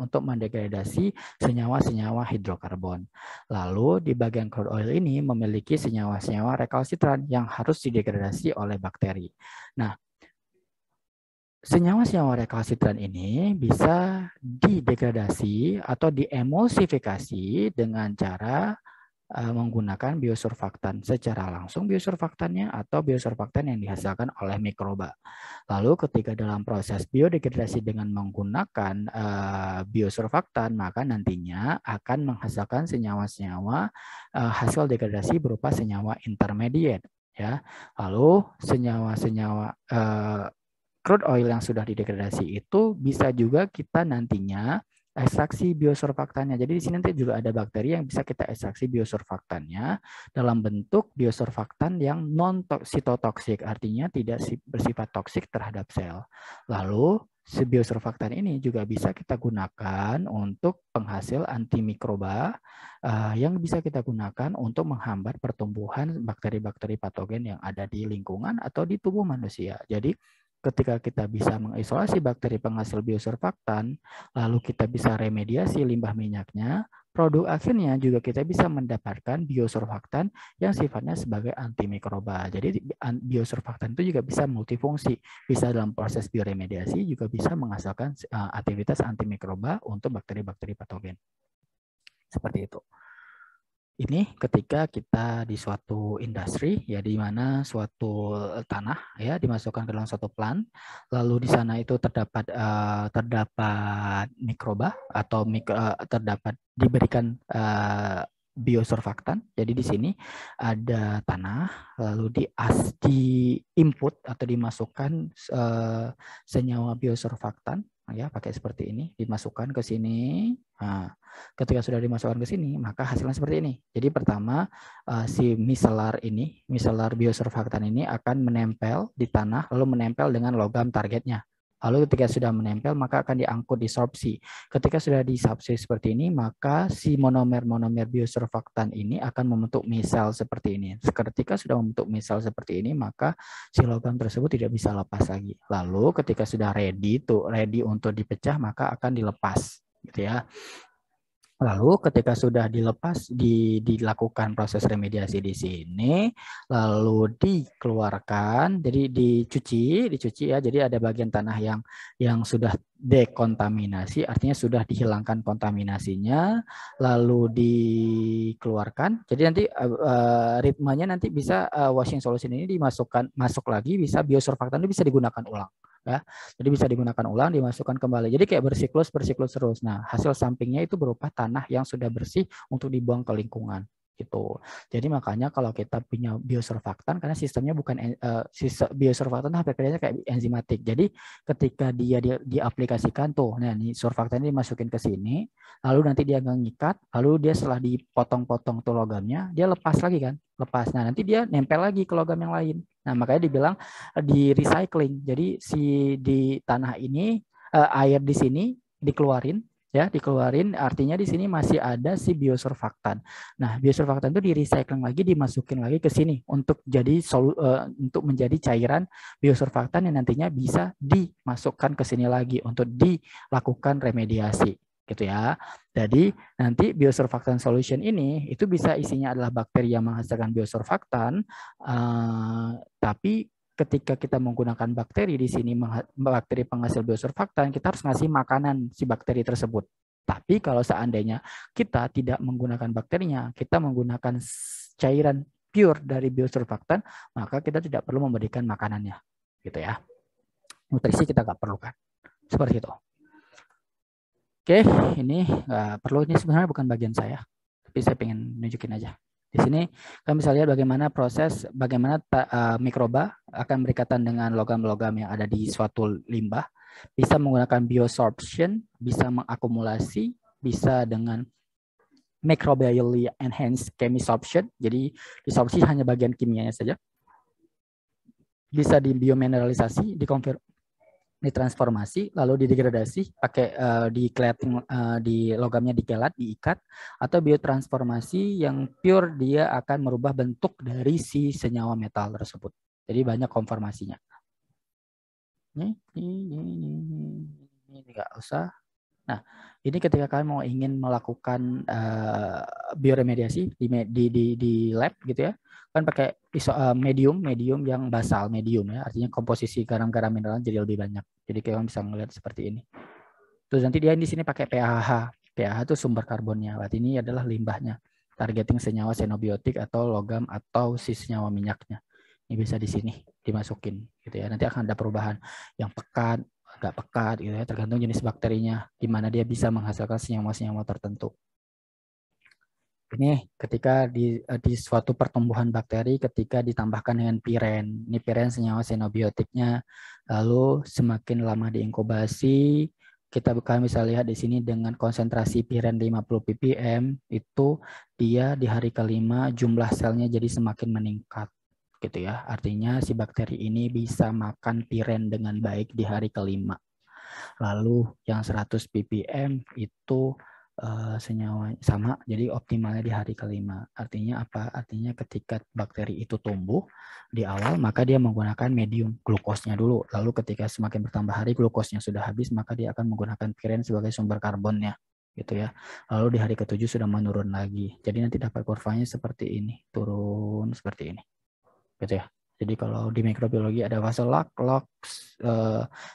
untuk mendegradasi senyawa-senyawa hidrokarbon. Lalu di bagian crude oil ini memiliki senyawa-senyawa rekalsitran yang harus didegradasi oleh bakteri. Nah, senyawa-senyawa rekalsitran ini bisa didegradasi atau diemulsifikasi dengan cara menggunakan biosurfaktan secara langsung biosurfaktannya atau biosurfaktan yang dihasilkan oleh mikroba. Lalu ketika dalam proses biodegradasi dengan menggunakan biosurfaktan, maka nantinya akan menghasilkan senyawa-senyawa hasil degradasi berupa senyawa intermediate ya. Lalu senyawa-senyawa crude oil yang sudah didegradasi itu bisa juga kita nantinya ekstraksi biosurfaktannya. Jadi di sini nanti juga ada bakteri yang bisa kita ekstraksi biosurfaktannya dalam bentuk biosurfaktan yang non-sitotoksik, artinya tidak bersifat toksik terhadap sel. Lalu biosurfaktan ini juga bisa kita gunakan untuk penghasil antimikroba yang bisa kita gunakan untuk menghambat pertumbuhan bakteri-bakteri patogen yang ada di lingkungan atau di tubuh manusia. Jadi ketika kita bisa mengisolasi bakteri penghasil biosurfaktan, lalu kita bisa remediasi limbah minyaknya, produk akhirnya juga kita bisa mendapatkan biosurfaktan yang sifatnya sebagai antimikroba. Jadi biosurfaktan itu juga bisa multifungsi, bisa dalam proses bioremediasi juga bisa menghasilkan aktivitas antimikroba untuk bakteri-bakteri patogen. Seperti itu. Ini ketika kita di suatu industri ya, di mana suatu tanah ya dimasukkan ke dalam suatu plant, lalu di sana itu terdapat mikroba atau terdapat diberikan biosurfaktan. Jadi di sini ada tanah, lalu di input atau dimasukkan senyawa biosurfaktan ya, pakai seperti ini, dimasukkan ke sini. Nah, ketika sudah dimasukkan ke sini, maka hasilnya seperti ini. Jadi pertama si micellar biosurfaktan ini akan menempel di tanah, lalu menempel dengan logam targetnya. Lalu ketika sudah menempel, maka akan diangkut disorpsi. Ketika sudah disorpsi seperti ini, maka si monomer biosurfaktan ini akan membentuk misel seperti ini. Ketika sudah membentuk misel seperti ini, maka si logam tersebut tidak bisa lepas lagi. Lalu ketika sudah ready untuk dipecah, maka akan dilepas, gitu ya. Lalu ketika sudah dilepas, dilakukan proses remediasi di sini, lalu dikeluarkan, jadi dicuci ya. Jadi ada bagian tanah yang sudah dekontaminasi, artinya sudah dihilangkan kontaminasinya, lalu dikeluarkan. Jadi nanti ritmenya nanti bisa washing solution ini masuk lagi, bisa biosurfaktan itu bisa digunakan ulang. Ya, jadi bisa digunakan ulang, dimasukkan kembali. Jadi kayak bersiklus terus. Nah, hasil sampingnya itu berupa tanah yang sudah bersih untuk dibuang ke lingkungan gitu. Jadi makanya kalau kita punya biosurfaktan, karena sistemnya bukan biosurfaktan hampir kerjanya kayak enzimatik. Jadi ketika dia diaplikasikan tuh, nah ini surfaktan ini dimasukin ke sini, lalu nanti dia ngikat, lalu dia setelah dipotong-potong tuh logamnya, dia lepas lagi kan, lepas. Nah nanti dia nempel lagi ke logam yang lain. Nah makanya dibilang di recycling. Jadi di tanah ini air di sini dikeluarin. Ya, dikeluarin artinya di sini masih ada si biosurfaktan. Nah, biosurfaktan itu di-recycling lagi, dimasukin lagi ke sini untuk untuk menjadi cairan biosurfaktan yang nantinya bisa dimasukkan ke sini lagi untuk dilakukan remediasi gitu ya. Jadi nanti biosurfaktan solution ini itu bisa isinya adalah bakteri yang menghasilkan biosurfaktan, tapi ketika kita menggunakan bakteri di sini, bakteri penghasil biosurfaktan, kita harus ngasih makanan si bakteri tersebut. Tapi kalau seandainya kita tidak menggunakan bakterinya, kita menggunakan cairan pure dari biosurfaktan, maka kita tidak perlu memberikan makanannya, gitu ya. Nutrisi kita nggak perlukan, seperti itu. Oke, ini nggak perlu, ini sebenarnya bukan bagian saya, tapi saya pengen nunjukin aja. Di sini kami bisa lihat bagaimana mikroba akan berikatan dengan logam-logam yang ada di suatu limbah, bisa menggunakan biosorption, bisa mengakumulasi, bisa dengan microbially enhanced chemisorption, jadi disorpsi hanya bagian kimianya saja, bisa di biomineralisasi, ditransformasi, lalu didegradasi, pakai di logamnya dikelat, diikat, atau biotransformasi yang pure, dia akan merubah bentuk dari si senyawa metal tersebut. Jadi banyak konformasinya. Ini nggak usah. Nah, ini ketika kalian mau ingin melakukan bioremediasi di lab gitu ya, kan pakai medium yang basal, medium ya, artinya komposisi garam-garam mineral jadi lebih banyak. Jadi kalian bisa melihat seperti ini. Terus nanti dia di sini pakai PAH. PAH itu sumber karbonnya. Berarti ini adalah limbahnya. Targeting senyawa xenobiotik atau logam atau si senyawa minyaknya. Ini bisa di sini dimasukin gitu ya. Nanti akan ada perubahan yang pekat, agak pekat gitu ya, tergantung jenis bakterinya, di mana dia bisa menghasilkan senyawa-senyawa tertentu. Ini ketika di suatu pertumbuhan bakteri ketika ditambahkan dengan piren. Ini piren senyawa xenobiotiknya. Lalu semakin lama diinkubasi, kita bisa lihat di sini dengan konsentrasi piren 50 ppm itu dia di hari kelima jumlah selnya jadi semakin meningkat gitu ya. Artinya si bakteri ini bisa makan piren dengan baik di hari kelima. Lalu yang 100 ppm itu senyawa sama, jadi optimalnya di hari kelima. Artinya apa? Artinya ketika bakteri itu tumbuh di awal, maka dia menggunakan medium glukosnya dulu. Lalu ketika semakin bertambah hari glukosnya sudah habis, maka dia akan menggunakan piren sebagai sumber karbonnya, gitu ya. Lalu di hari ketujuh sudah menurun lagi. Jadi nanti dapat kurvanya seperti ini, turun seperti ini, gitu ya. Jadi kalau di mikrobiologi ada fase log,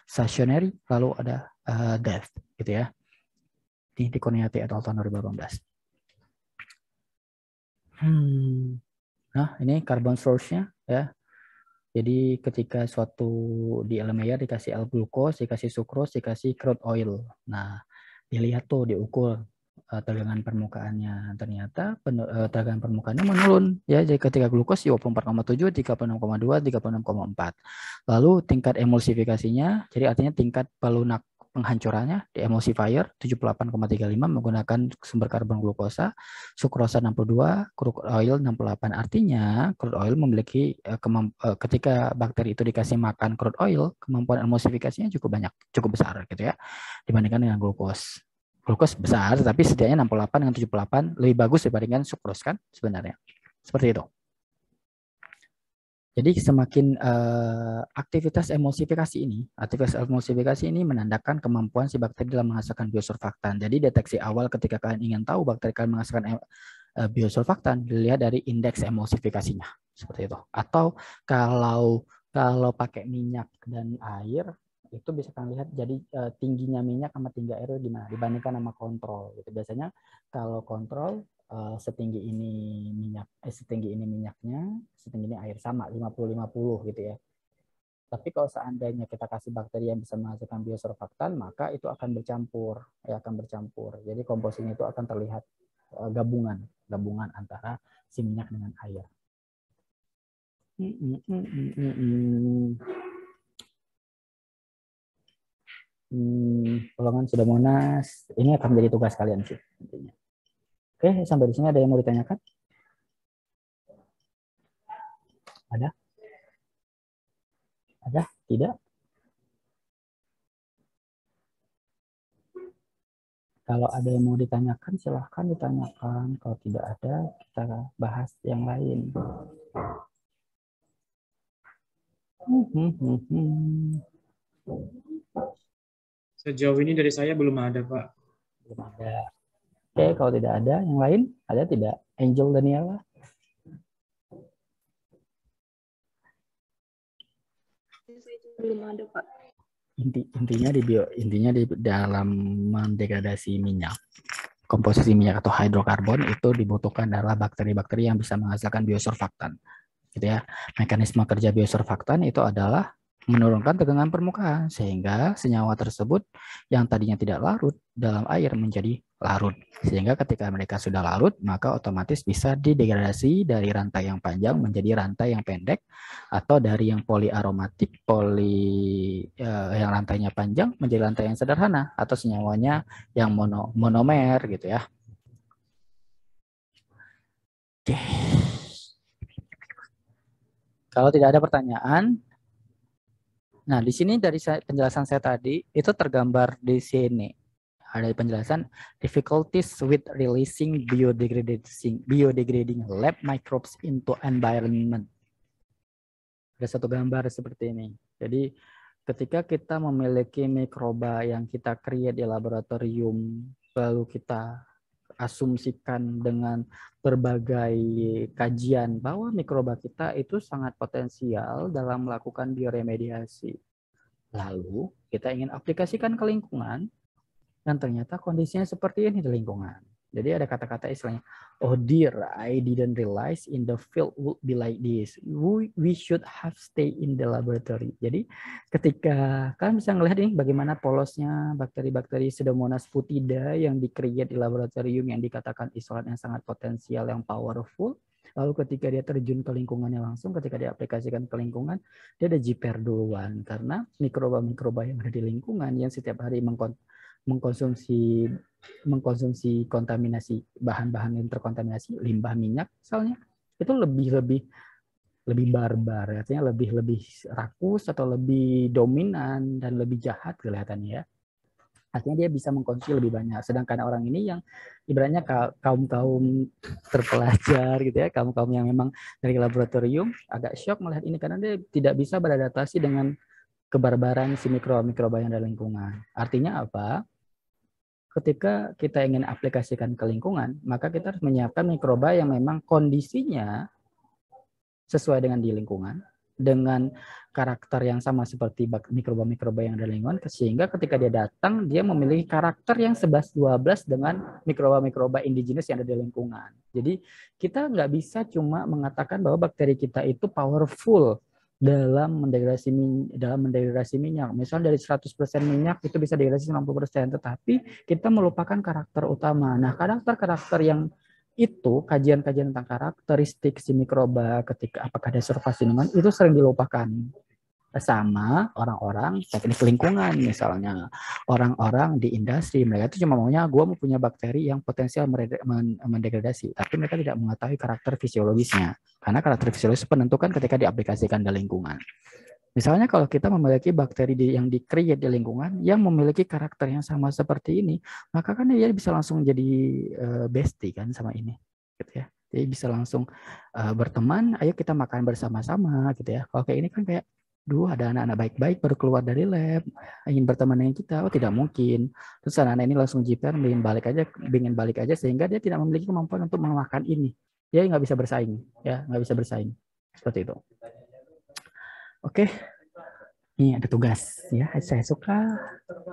stationary, lalu ada death, gitu ya. Di Koniati et al. Tahun 2018. Nah, ini carbon source-nya ya. Jadi ketika suatu di Elmeyer dikasih L-glucose, dikasih sucrose, dikasih crude oil. Nah, dilihat tuh diukur tegangan permukaannya. Ternyata tegangan permukaannya menurun ya. Jadi ketika glukos 24,7, 36,2, 36,4. Lalu tingkat emulsifikasinya, jadi artinya tingkat pelunak penghancurannya di emulsifier 78,35 menggunakan sumber karbon glukosa, sukrosa 62, crude oil 68. Artinya crude oil memiliki ketika bakteri itu dikasih makan crude oil, kemampuan emulsifikasinya cukup banyak, cukup besar gitu ya dibandingkan dengan glukos. Glukos besar, tapi setidaknya 68 dengan 78 lebih bagus dibandingkan sukros kan sebenarnya. Seperti itu. Jadi semakin aktivitas emulsifikasi ini menandakan kemampuan si bakteri dalam menghasilkan biosurfaktan. Jadi deteksi awal ketika kalian ingin tahu bakteri kalian menghasilkan biosurfaktan dilihat dari indeks emulsifikasinya seperti itu. Atau kalau pakai minyak dan air itu bisa kalian lihat jadi tingginya minyak sama tinggi air gimana dibandingkan sama kontrol gitu. Biasanya kalau kontrol setinggi ini minyaknya, setinggi ini air sama 50-50 gitu ya. Tapi kalau seandainya kita kasih bakteri yang bisa menghasilkan biosurfaktan, maka itu akan bercampur, Jadi komposisinya itu akan terlihat gabungan antara si minyak dengan air. Golongan Pseudomonas ini akan menjadi tugas kalian sih intinya. Oke, sampai di sini ada yang mau ditanyakan? Ada? Ada? Tidak? Kalau ada yang mau ditanyakan, silahkan ditanyakan. Kalau tidak ada, kita bahas yang lain. Sejauh ini dari saya belum ada, Pak. Belum ada. Oke, kalau tidak ada, yang lain? Ada tidak? Angel Daniela? Belum ada, Pak. Intinya di dalam mendegradasi minyak, komposisi minyak atau hidrokarbon itu dibutuhkan adalah bakteri-bakteri yang bisa menghasilkan biosurfaktan. Gitu ya. Mekanisme kerja biosurfaktan itu adalah menurunkan tegangan permukaan sehingga senyawa tersebut yang tadinya tidak larut dalam air menjadi larut. Sehingga ketika mereka sudah larut, maka otomatis bisa didegradasi dari rantai yang panjang menjadi rantai yang pendek atau dari yang poliaromatik, yang rantainya panjang menjadi rantai yang sederhana atau senyawanya yang monomer gitu ya. Oke. Kalau tidak ada pertanyaan, nah di sini dari penjelasan saya tadi itu tergambar di sini ada penjelasan difficulties with releasing biodegrading lab microbes into environment. Ada satu gambar seperti ini. Jadi ketika kita memiliki mikroba yang kita create di laboratorium, lalu kita asumsikan dengan berbagai kajian bahwa mikroba kita itu sangat potensial dalam melakukan bioremediasi. Lalu kita ingin aplikasikan ke lingkungan dan ternyata kondisinya seperti ini di lingkungan. Jadi ada kata-kata istilahnya, oh dear, I didn't realize in the field would be like this. We should have stay in the laboratory. Jadi ketika kalian bisa ngelihat ini bagaimana polosnya bakteri-bakteri Pseudomonas putida yang di-create di laboratorium yang dikatakan isolat yang sangat potensial, yang powerful. Lalu ketika dia terjun ke lingkungannya langsung, ketika dia aplikasikan ke lingkungan, dia ada jiper duluan. Karena mikroba-mikroba yang ada di lingkungan yang setiap hari mengkonsumsi kontaminasi bahan-bahan yang terkontaminasi limbah minyak misalnya itu lebih barbar, artinya lebih rakus atau lebih dominan dan lebih jahat kelihatannya ya. Artinya dia bisa mengkonsumsi lebih banyak. Sedangkan orang ini yang ibaratnya kaum terpelajar gitu ya, kaum yang memang dari laboratorium agak shock melihat ini karena dia tidak bisa beradaptasi dengan kebarbaran si mikroba yang ada lingkungan. Artinya apa? Ketika kita ingin aplikasikan ke lingkungan, maka kita harus menyiapkan mikroba yang memang kondisinya sesuai dengan di lingkungan, dengan karakter yang sama seperti mikroba-mikroba yang ada di lingkungan, sehingga ketika dia datang, dia memiliki karakter yang 11-12 dengan mikroba-mikroba indigenous yang ada di lingkungan. Jadi kita nggak bisa cuma mengatakan bahwa bakteri kita itu powerful dalam mendegradasi minyak. Misalnya dari 100% minyak itu bisa degradasi 90%, tetapi kita melupakan karakter utama. Nah, karakter yang itu, kajian-kajian tentang karakteristik si mikroba ketika apakah ada surface lingkungan itu sering dilupakan sama orang-orang teknik lingkungan, misalnya orang-orang di industri. Mereka itu cuma maunya gue mau punya bakteri yang potensial mendegradasi, tapi mereka tidak mengetahui karakter fisiologisnya, karena karakter fisiologis menentukan ketika diaplikasikan di lingkungan. Misalnya kalau kita memiliki bakteri yang di-create di lingkungan yang memiliki karakter yang sama seperti ini, maka kan dia bisa langsung jadi bestie kan sama ini, gitu ya. Jadi bisa langsung berteman, ayo kita makan bersama-sama gitu ya. Kalau kayak ini kan kayak ada anak-anak baik-baik baru keluar dari lab, ingin berteman dengan kita, tidak mungkin. Terus anak-anak ini langsung jiper, ingin balik aja sehingga dia tidak memiliki kemampuan untuk memakan ini. Dia nggak bisa bersaing, ya nggak bisa bersaing seperti itu. Oke, ini ada tugas ya. Saya suka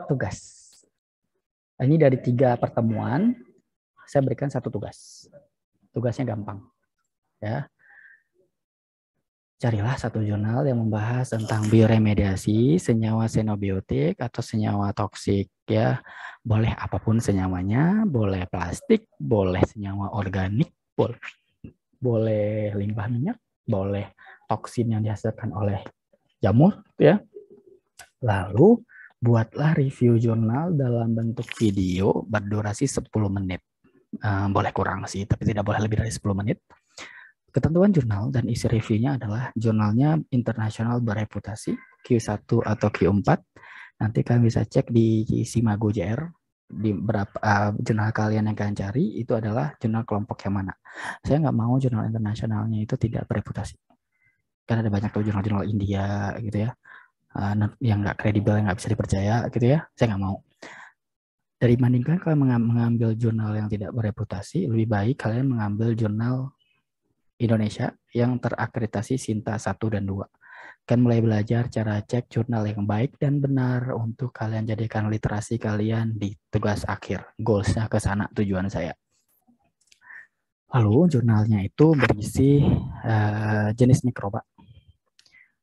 tugas. Ini dari 3 pertemuan, saya berikan 1 tugas. Tugasnya gampang, ya. Carilah 1 jurnal yang membahas tentang bioremediasi senyawa xenobiotik atau senyawa toksik ya. Boleh apapun senyawanya, boleh plastik, boleh senyawa organik, boleh limbah minyak, boleh toksin yang dihasilkan oleh jamur ya. Lalu buatlah review jurnal dalam bentuk video berdurasi 10 menit. Boleh kurang sih, tapi tidak boleh lebih dari 10 menit. Ketentuan jurnal dan isi reviewnya adalah jurnalnya internasional bereputasi Q1 atau Q4. Nanti kalian bisa cek di Simago JR di berapa jurnal kalian yang kalian cari itu adalah jurnal kelompok yang mana. Saya nggak mau jurnal internasionalnya itu tidak bereputasi. Karena ada banyak tuh jurnal-jurnal India gitu ya, yang nggak kredibel, yang nggak bisa dipercaya gitu ya. Saya nggak mau. Dibandingkan kalian mengambil jurnal yang tidak bereputasi, lebih baik kalian mengambil jurnal Indonesia yang terakreditasi Sinta 1 dan 2. Kan mulai belajar cara cek jurnal yang baik dan benar untuk kalian jadikan literasi kalian di tugas akhir. Goals-nya ke sana tujuan saya. Lalu jurnalnya itu berisi jenis mikroba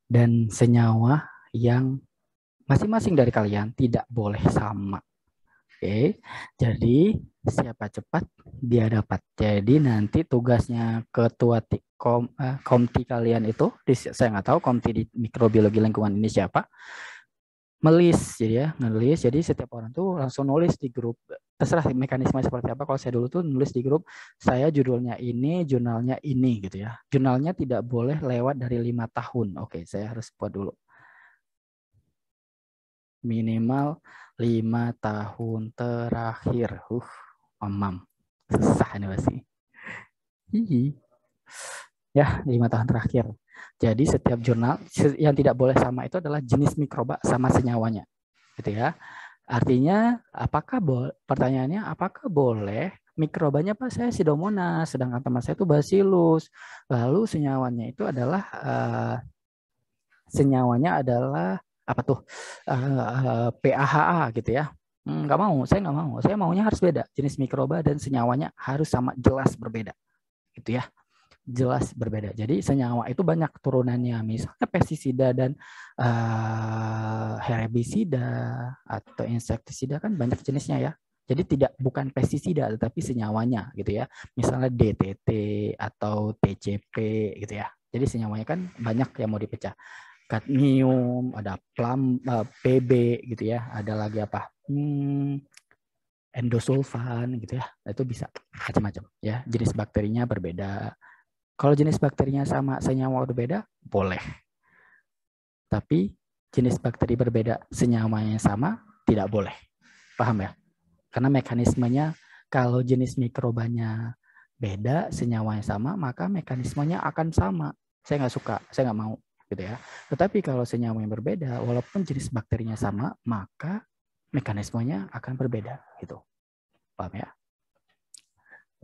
dan senyawa yang masing-masing dari kalian tidak boleh sama. Oke, jadi siapa cepat dia dapat. Jadi nanti tugasnya ketua komti kalian itu, saya nggak tahu komti di mikrobiologi lingkungan ini siapa, melis jadi ya, nulis. Jadi setiap orang tuh langsung nulis di grup. Terserah mekanisme seperti apa. Kalau saya dulu tuh nulis di grup, saya judulnya ini, jurnalnya ini gitu ya. Jurnalnya tidak boleh lewat dari 5 tahun. Oke, saya harus buat dulu. Minimal 5 tahun terakhir. Susah ini pasti. Ya, 5 tahun terakhir. Jadi setiap jurnal yang tidak boleh sama itu adalah jenis mikroba sama senyawanya. Gitu ya. Artinya pertanyaannya apakah boleh mikrobanya Pak saya Pseudomonas, sedangkan teman saya itu Bacillus. Lalu senyawanya itu adalah apa tuh? PAHA gitu ya. Nggak mau, saya nggak mau. Saya maunya harus beda. Jenis mikroba dan senyawanya harus sama, jelas berbeda. Gitu ya. Jelas berbeda. Jadi senyawa itu banyak turunannya. Misalnya pestisida dan herbisida atau insektisida kan banyak jenisnya ya. Jadi bukan pestisida tetapi senyawanya gitu ya. Misalnya DTT atau TCP gitu ya. Jadi senyawanya kan banyak yang mau dipecah. Kadmium, ada PB gitu ya. Ada lagi apa? Endosulfan gitu ya. Itu bisa macam-macam ya. Jenis bakterinya berbeda. Kalau jenis bakterinya sama, senyawa berbeda, boleh. Tapi jenis bakteri berbeda, senyawanya sama, tidak boleh. Paham ya? Karena mekanismenya, kalau jenis mikrobanya beda, senyawanya sama, maka mekanismenya akan sama. Saya nggak suka, saya nggak mau. Gitu ya. Tetapi kalau senyawanya berbeda, walaupun jenis bakterinya sama, maka mekanismenya akan berbeda. Gitu. Paham ya?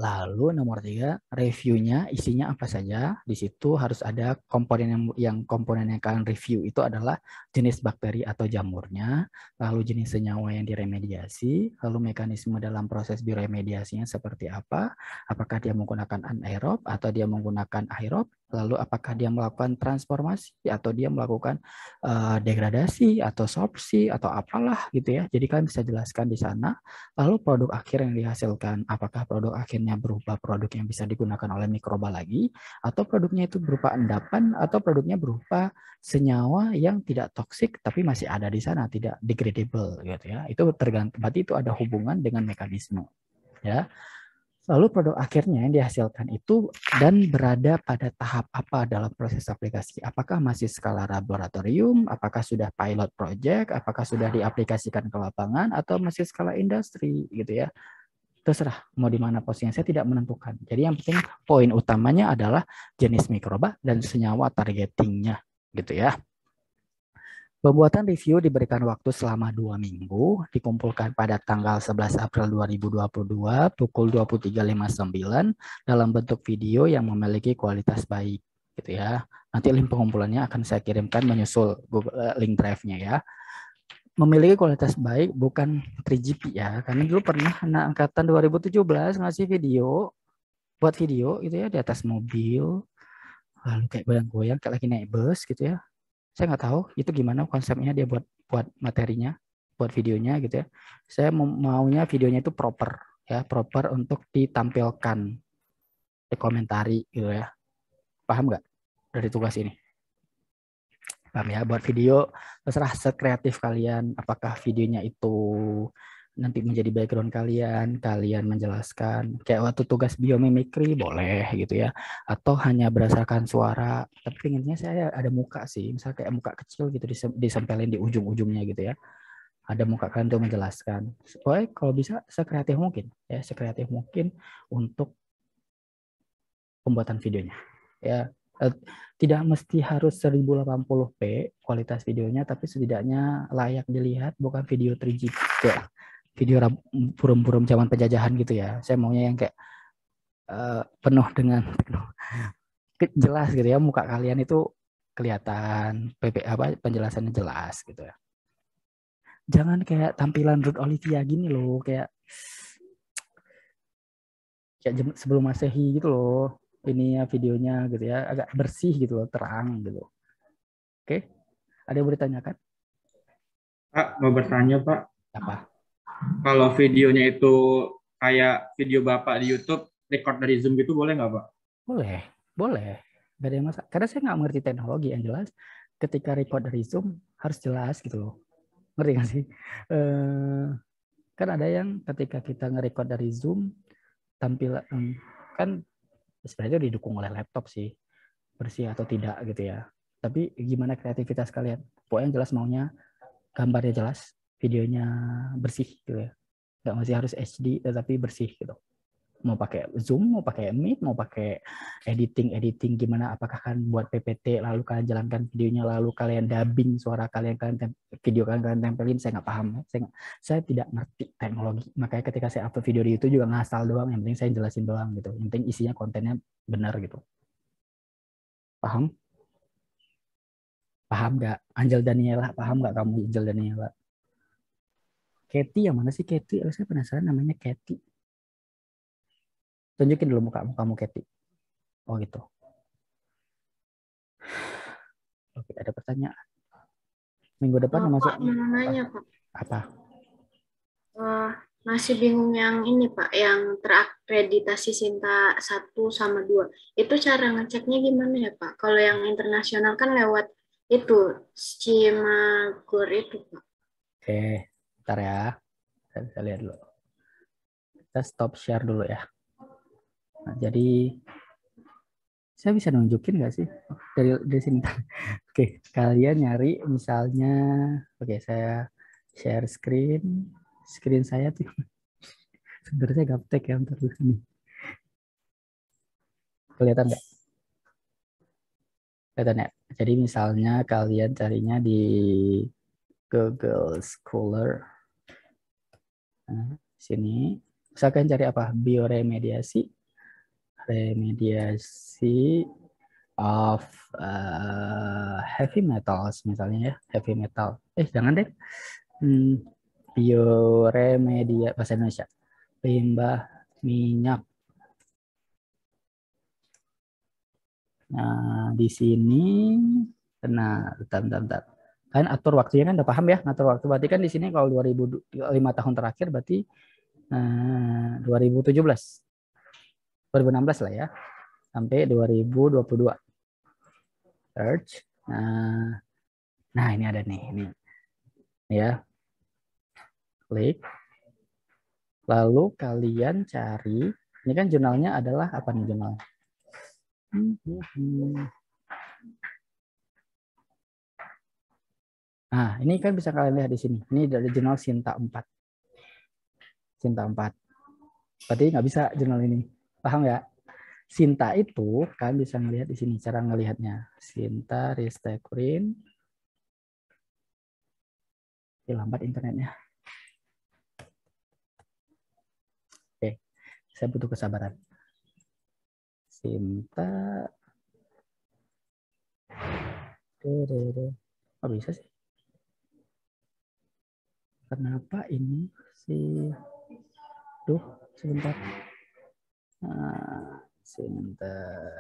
Lalu nomor 3, reviewnya isinya apa saja. Di situ harus ada komponen yang kalian review itu adalah jenis bakteri atau jamurnya, lalu jenis senyawa yang diremediasi, lalu mekanisme dalam proses biremediasinya seperti apa, apakah dia menggunakan anaerob atau dia menggunakan aerob, lalu apakah dia melakukan transformasi atau dia melakukan degradasi atau sorpsi atau apalah gitu ya. Jadi kalian bisa jelaskan di sana. Lalu produk akhir yang dihasilkan, apakah produk akhirnya berupa produk yang bisa digunakan oleh mikroba lagi, atau produknya itu berupa endapan, atau produknya berupa senyawa yang tidak toksik tapi masih ada di sana, tidak degradable gitu ya. Itu tergantung, berarti itu ada hubungan dengan mekanisme ya. Lalu produk akhirnya yang dihasilkan itu dan berada pada tahap apa dalam proses aplikasi? Apakah masih skala laboratorium? Apakah sudah pilot project? Apakah sudah diaplikasikan ke lapangan? Atau masih skala industri gitu ya? Terserah mau di mana posisinya, saya tidak menentukan. Jadi yang penting poin utamanya adalah jenis mikroba dan senyawa targetingnya gitu ya. Pembuatan review diberikan waktu selama 2 minggu, dikumpulkan pada tanggal 11 April 2022 pukul 23.59 dalam bentuk video yang memiliki kualitas baik, gitu ya. Nanti link pengumpulannya akan saya kirimkan menyusul Google link drive-nya ya. Memiliki kualitas baik bukan 3GP ya, karena dulu pernah angkatan 2017 ngasih video, buat video gitu ya di atas mobil, lalu kayak goyang-goyang kayak lagi naik bus gitu ya. Saya nggak tahu itu gimana konsepnya dia buat materinya, buat videonya gitu ya. Saya maunya videonya itu proper ya, proper untuk ditampilkan, dikomentari gitu ya. Paham nggak dari tugas ini? Paham ya? Buat video terserah sekreatif kalian. Apakah videonya itu nanti menjadi background kalian menjelaskan kayak waktu tugas biomimikry boleh gitu ya, atau hanya berdasarkan suara, tapi pengennya saya ada muka sih, misalnya kayak muka kecil gitu disempelin di ujung-ujungnya gitu ya, ada muka kalian untuk menjelaskan. Supaya kalau bisa sekreatif mungkin ya, sekreatif mungkin untuk pembuatan videonya ya. Tidak mesti harus 1080p kualitas videonya, tapi setidaknya layak dilihat, bukan video 3GP kayak video burung-burung zaman penjajahan gitu ya. Saya maunya yang kayak penuh dengan jelas gitu ya, muka kalian itu kelihatan, penjelasannya jelas gitu ya. Jangan kayak tampilan Ruth Olivia gini loh, kayak sebelum Masehi gitu loh. Ini ya videonya gitu ya, agak bersih gitu loh, terang gitu. Oke, ada yang mau ditanyakan? Pak, mau bertanya Pak. Apa? Kalau videonya itu kayak video Bapak di YouTube, record dari Zoom gitu boleh nggak Pak? Boleh, boleh. Gak ada yang masalah. Karena saya nggak mengerti teknologi yang jelas. Ketika record dari Zoom harus jelas gitu loh. Ngerti nggak sih? Kan ada yang ketika kita nge-record dari Zoom, tampilan kan sebenarnya didukung oleh laptop sih, bersih atau tidak gitu ya. Tapi gimana kreativitas kalian? Pokoknya jelas maunya gambarnya jelas, videonya bersih gitu ya. Nggak masih harus HD, tetapi bersih gitu. Mau pakai Zoom, mau pakai Meet, mau pakai editing gimana, apakah kan buat PPT, lalu kalian jalankan videonya, lalu kalian dubbing suara kalian video kalian tempelin, saya nggak paham. Saya tidak ngerti teknologi. Makanya ketika saya upload video di YouTube juga ngasal doang, yang penting saya jelasin doang gitu. Yang penting isinya kontennya benar gitu. Paham? Paham nggak? Angel Daniela, paham nggak kamu Angel Daniela? Katie yang mana sih Katie? Saya penasaran namanya Katie. Tunjukin dulu muka kamu Katie. Oh gitu. Oke, ada pertanyaan. Minggu depan masuk Pak, mau nanya, Pak. apa? Masih bingung yang ini, Pak, yang terakreditasi Sinta 1 sama 2. Itu cara ngeceknya gimana ya, Pak? Kalau yang internasional kan lewat itu, Cimagor itu, Pak. Oke, bentar ya. Saya bisa lihat dulu. Kita stop share dulu ya. Nah, jadi saya bisa nunjukin nggak sih dari sini? Oke, kalian nyari misalnya, oke saya share screen saya tuh sebenarnya gaptek ya untuk sini. Kelihatan nggak? Kelihatan ya? Jadi misalnya kalian carinya di Google Scholar. Nah, sini. Misalkan cari apa? Bioremediasi. Remediasi of heavy metals misalnya ya. Heavy metal. Jangan deh. Bioremedia bahasa Indonesia. Limbah minyak. Nah, di sini, nah, bentar. Kalian atur waktunya kan udah paham ya, ngatur waktu. Berarti kan di sini kalau 2005 tahun terakhir berarti 2017, 2016 lah ya, sampai 2022. Search. Nah ini ada nih, ini ya. Klik. Lalu kalian cari, ini kan jurnalnya adalah apa nih jurnalnya? Nah, ini kan bisa kalian lihat di sini. Ini dari jurnal Sinta 4. Sinta 4. Berarti nggak bisa jurnal ini. Paham ya? Sinta itu kalian bisa ngelihat di sini cara ngelihatnya. Sinta Ristequrin. Lambat internetnya. Oke, saya butuh kesabaran. Sinta. Oh bisa sih. Kenapa ini sih? Duh, sebentar. Sebentar.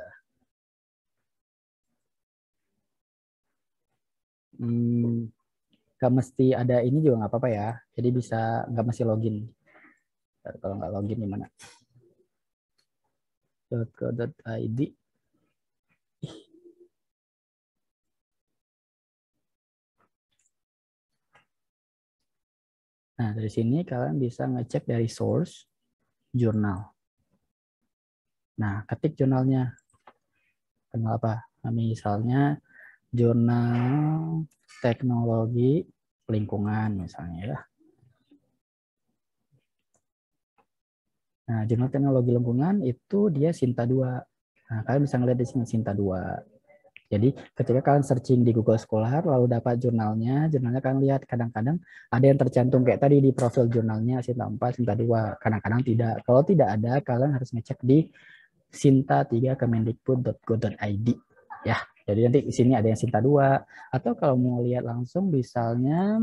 Gak mesti ada ini juga nggak apa-apa ya. Jadi bisa nggak mesti login. Kalau nggak login gimana? .co.id. Nah, dari sini kalian bisa ngecek dari source jurnal. Nah, ketik jurnalnya. Kenapa? Nah, misalnya jurnal teknologi lingkungan misalnya ya. Nah, jurnal teknologi lingkungan itu dia Sinta 2. Nah, kalian bisa ngeliat di sini Sinta 2. Jadi ketika kalian searching di Google Scholar lalu dapat jurnalnya kalian lihat kadang-kadang ada yang tercantum kayak tadi di profil jurnalnya Sinta 4, Sinta 2, kadang-kadang tidak. Kalau tidak ada kalian harus ngecek di sinta3kemendikbud.go.id ya. Jadi nanti di sini ada yang Sinta 2 atau kalau mau lihat langsung misalnya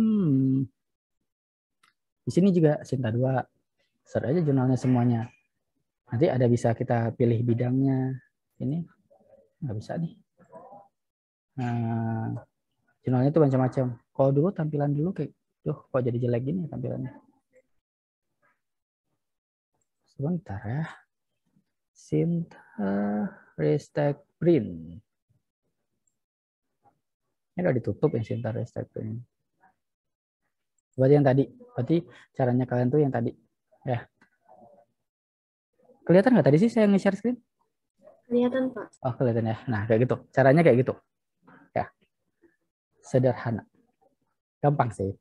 di sini juga Sinta 2. Search aja jurnalnya semuanya. Nanti ada bisa kita pilih bidangnya. Ini nggak bisa nih. Nah, jurnalnya itu macam-macam. Kalau dulu tampilan dulu kayak, kok jadi jelek gini tampilannya. Sebentar ya. Sinta Ristequrin. Ini udah ditutup ya Sinta Ristequrin. Berarti yang tadi. Berarti caranya kalian tuh yang tadi. Ya. Kelihatan nggak tadi sih saya nge-share screen? Kelihatan, Pak. Oh, kelihatan ya. Nah, kayak gitu. Caranya kayak gitu. Ya. Sederhana. Gampang sih.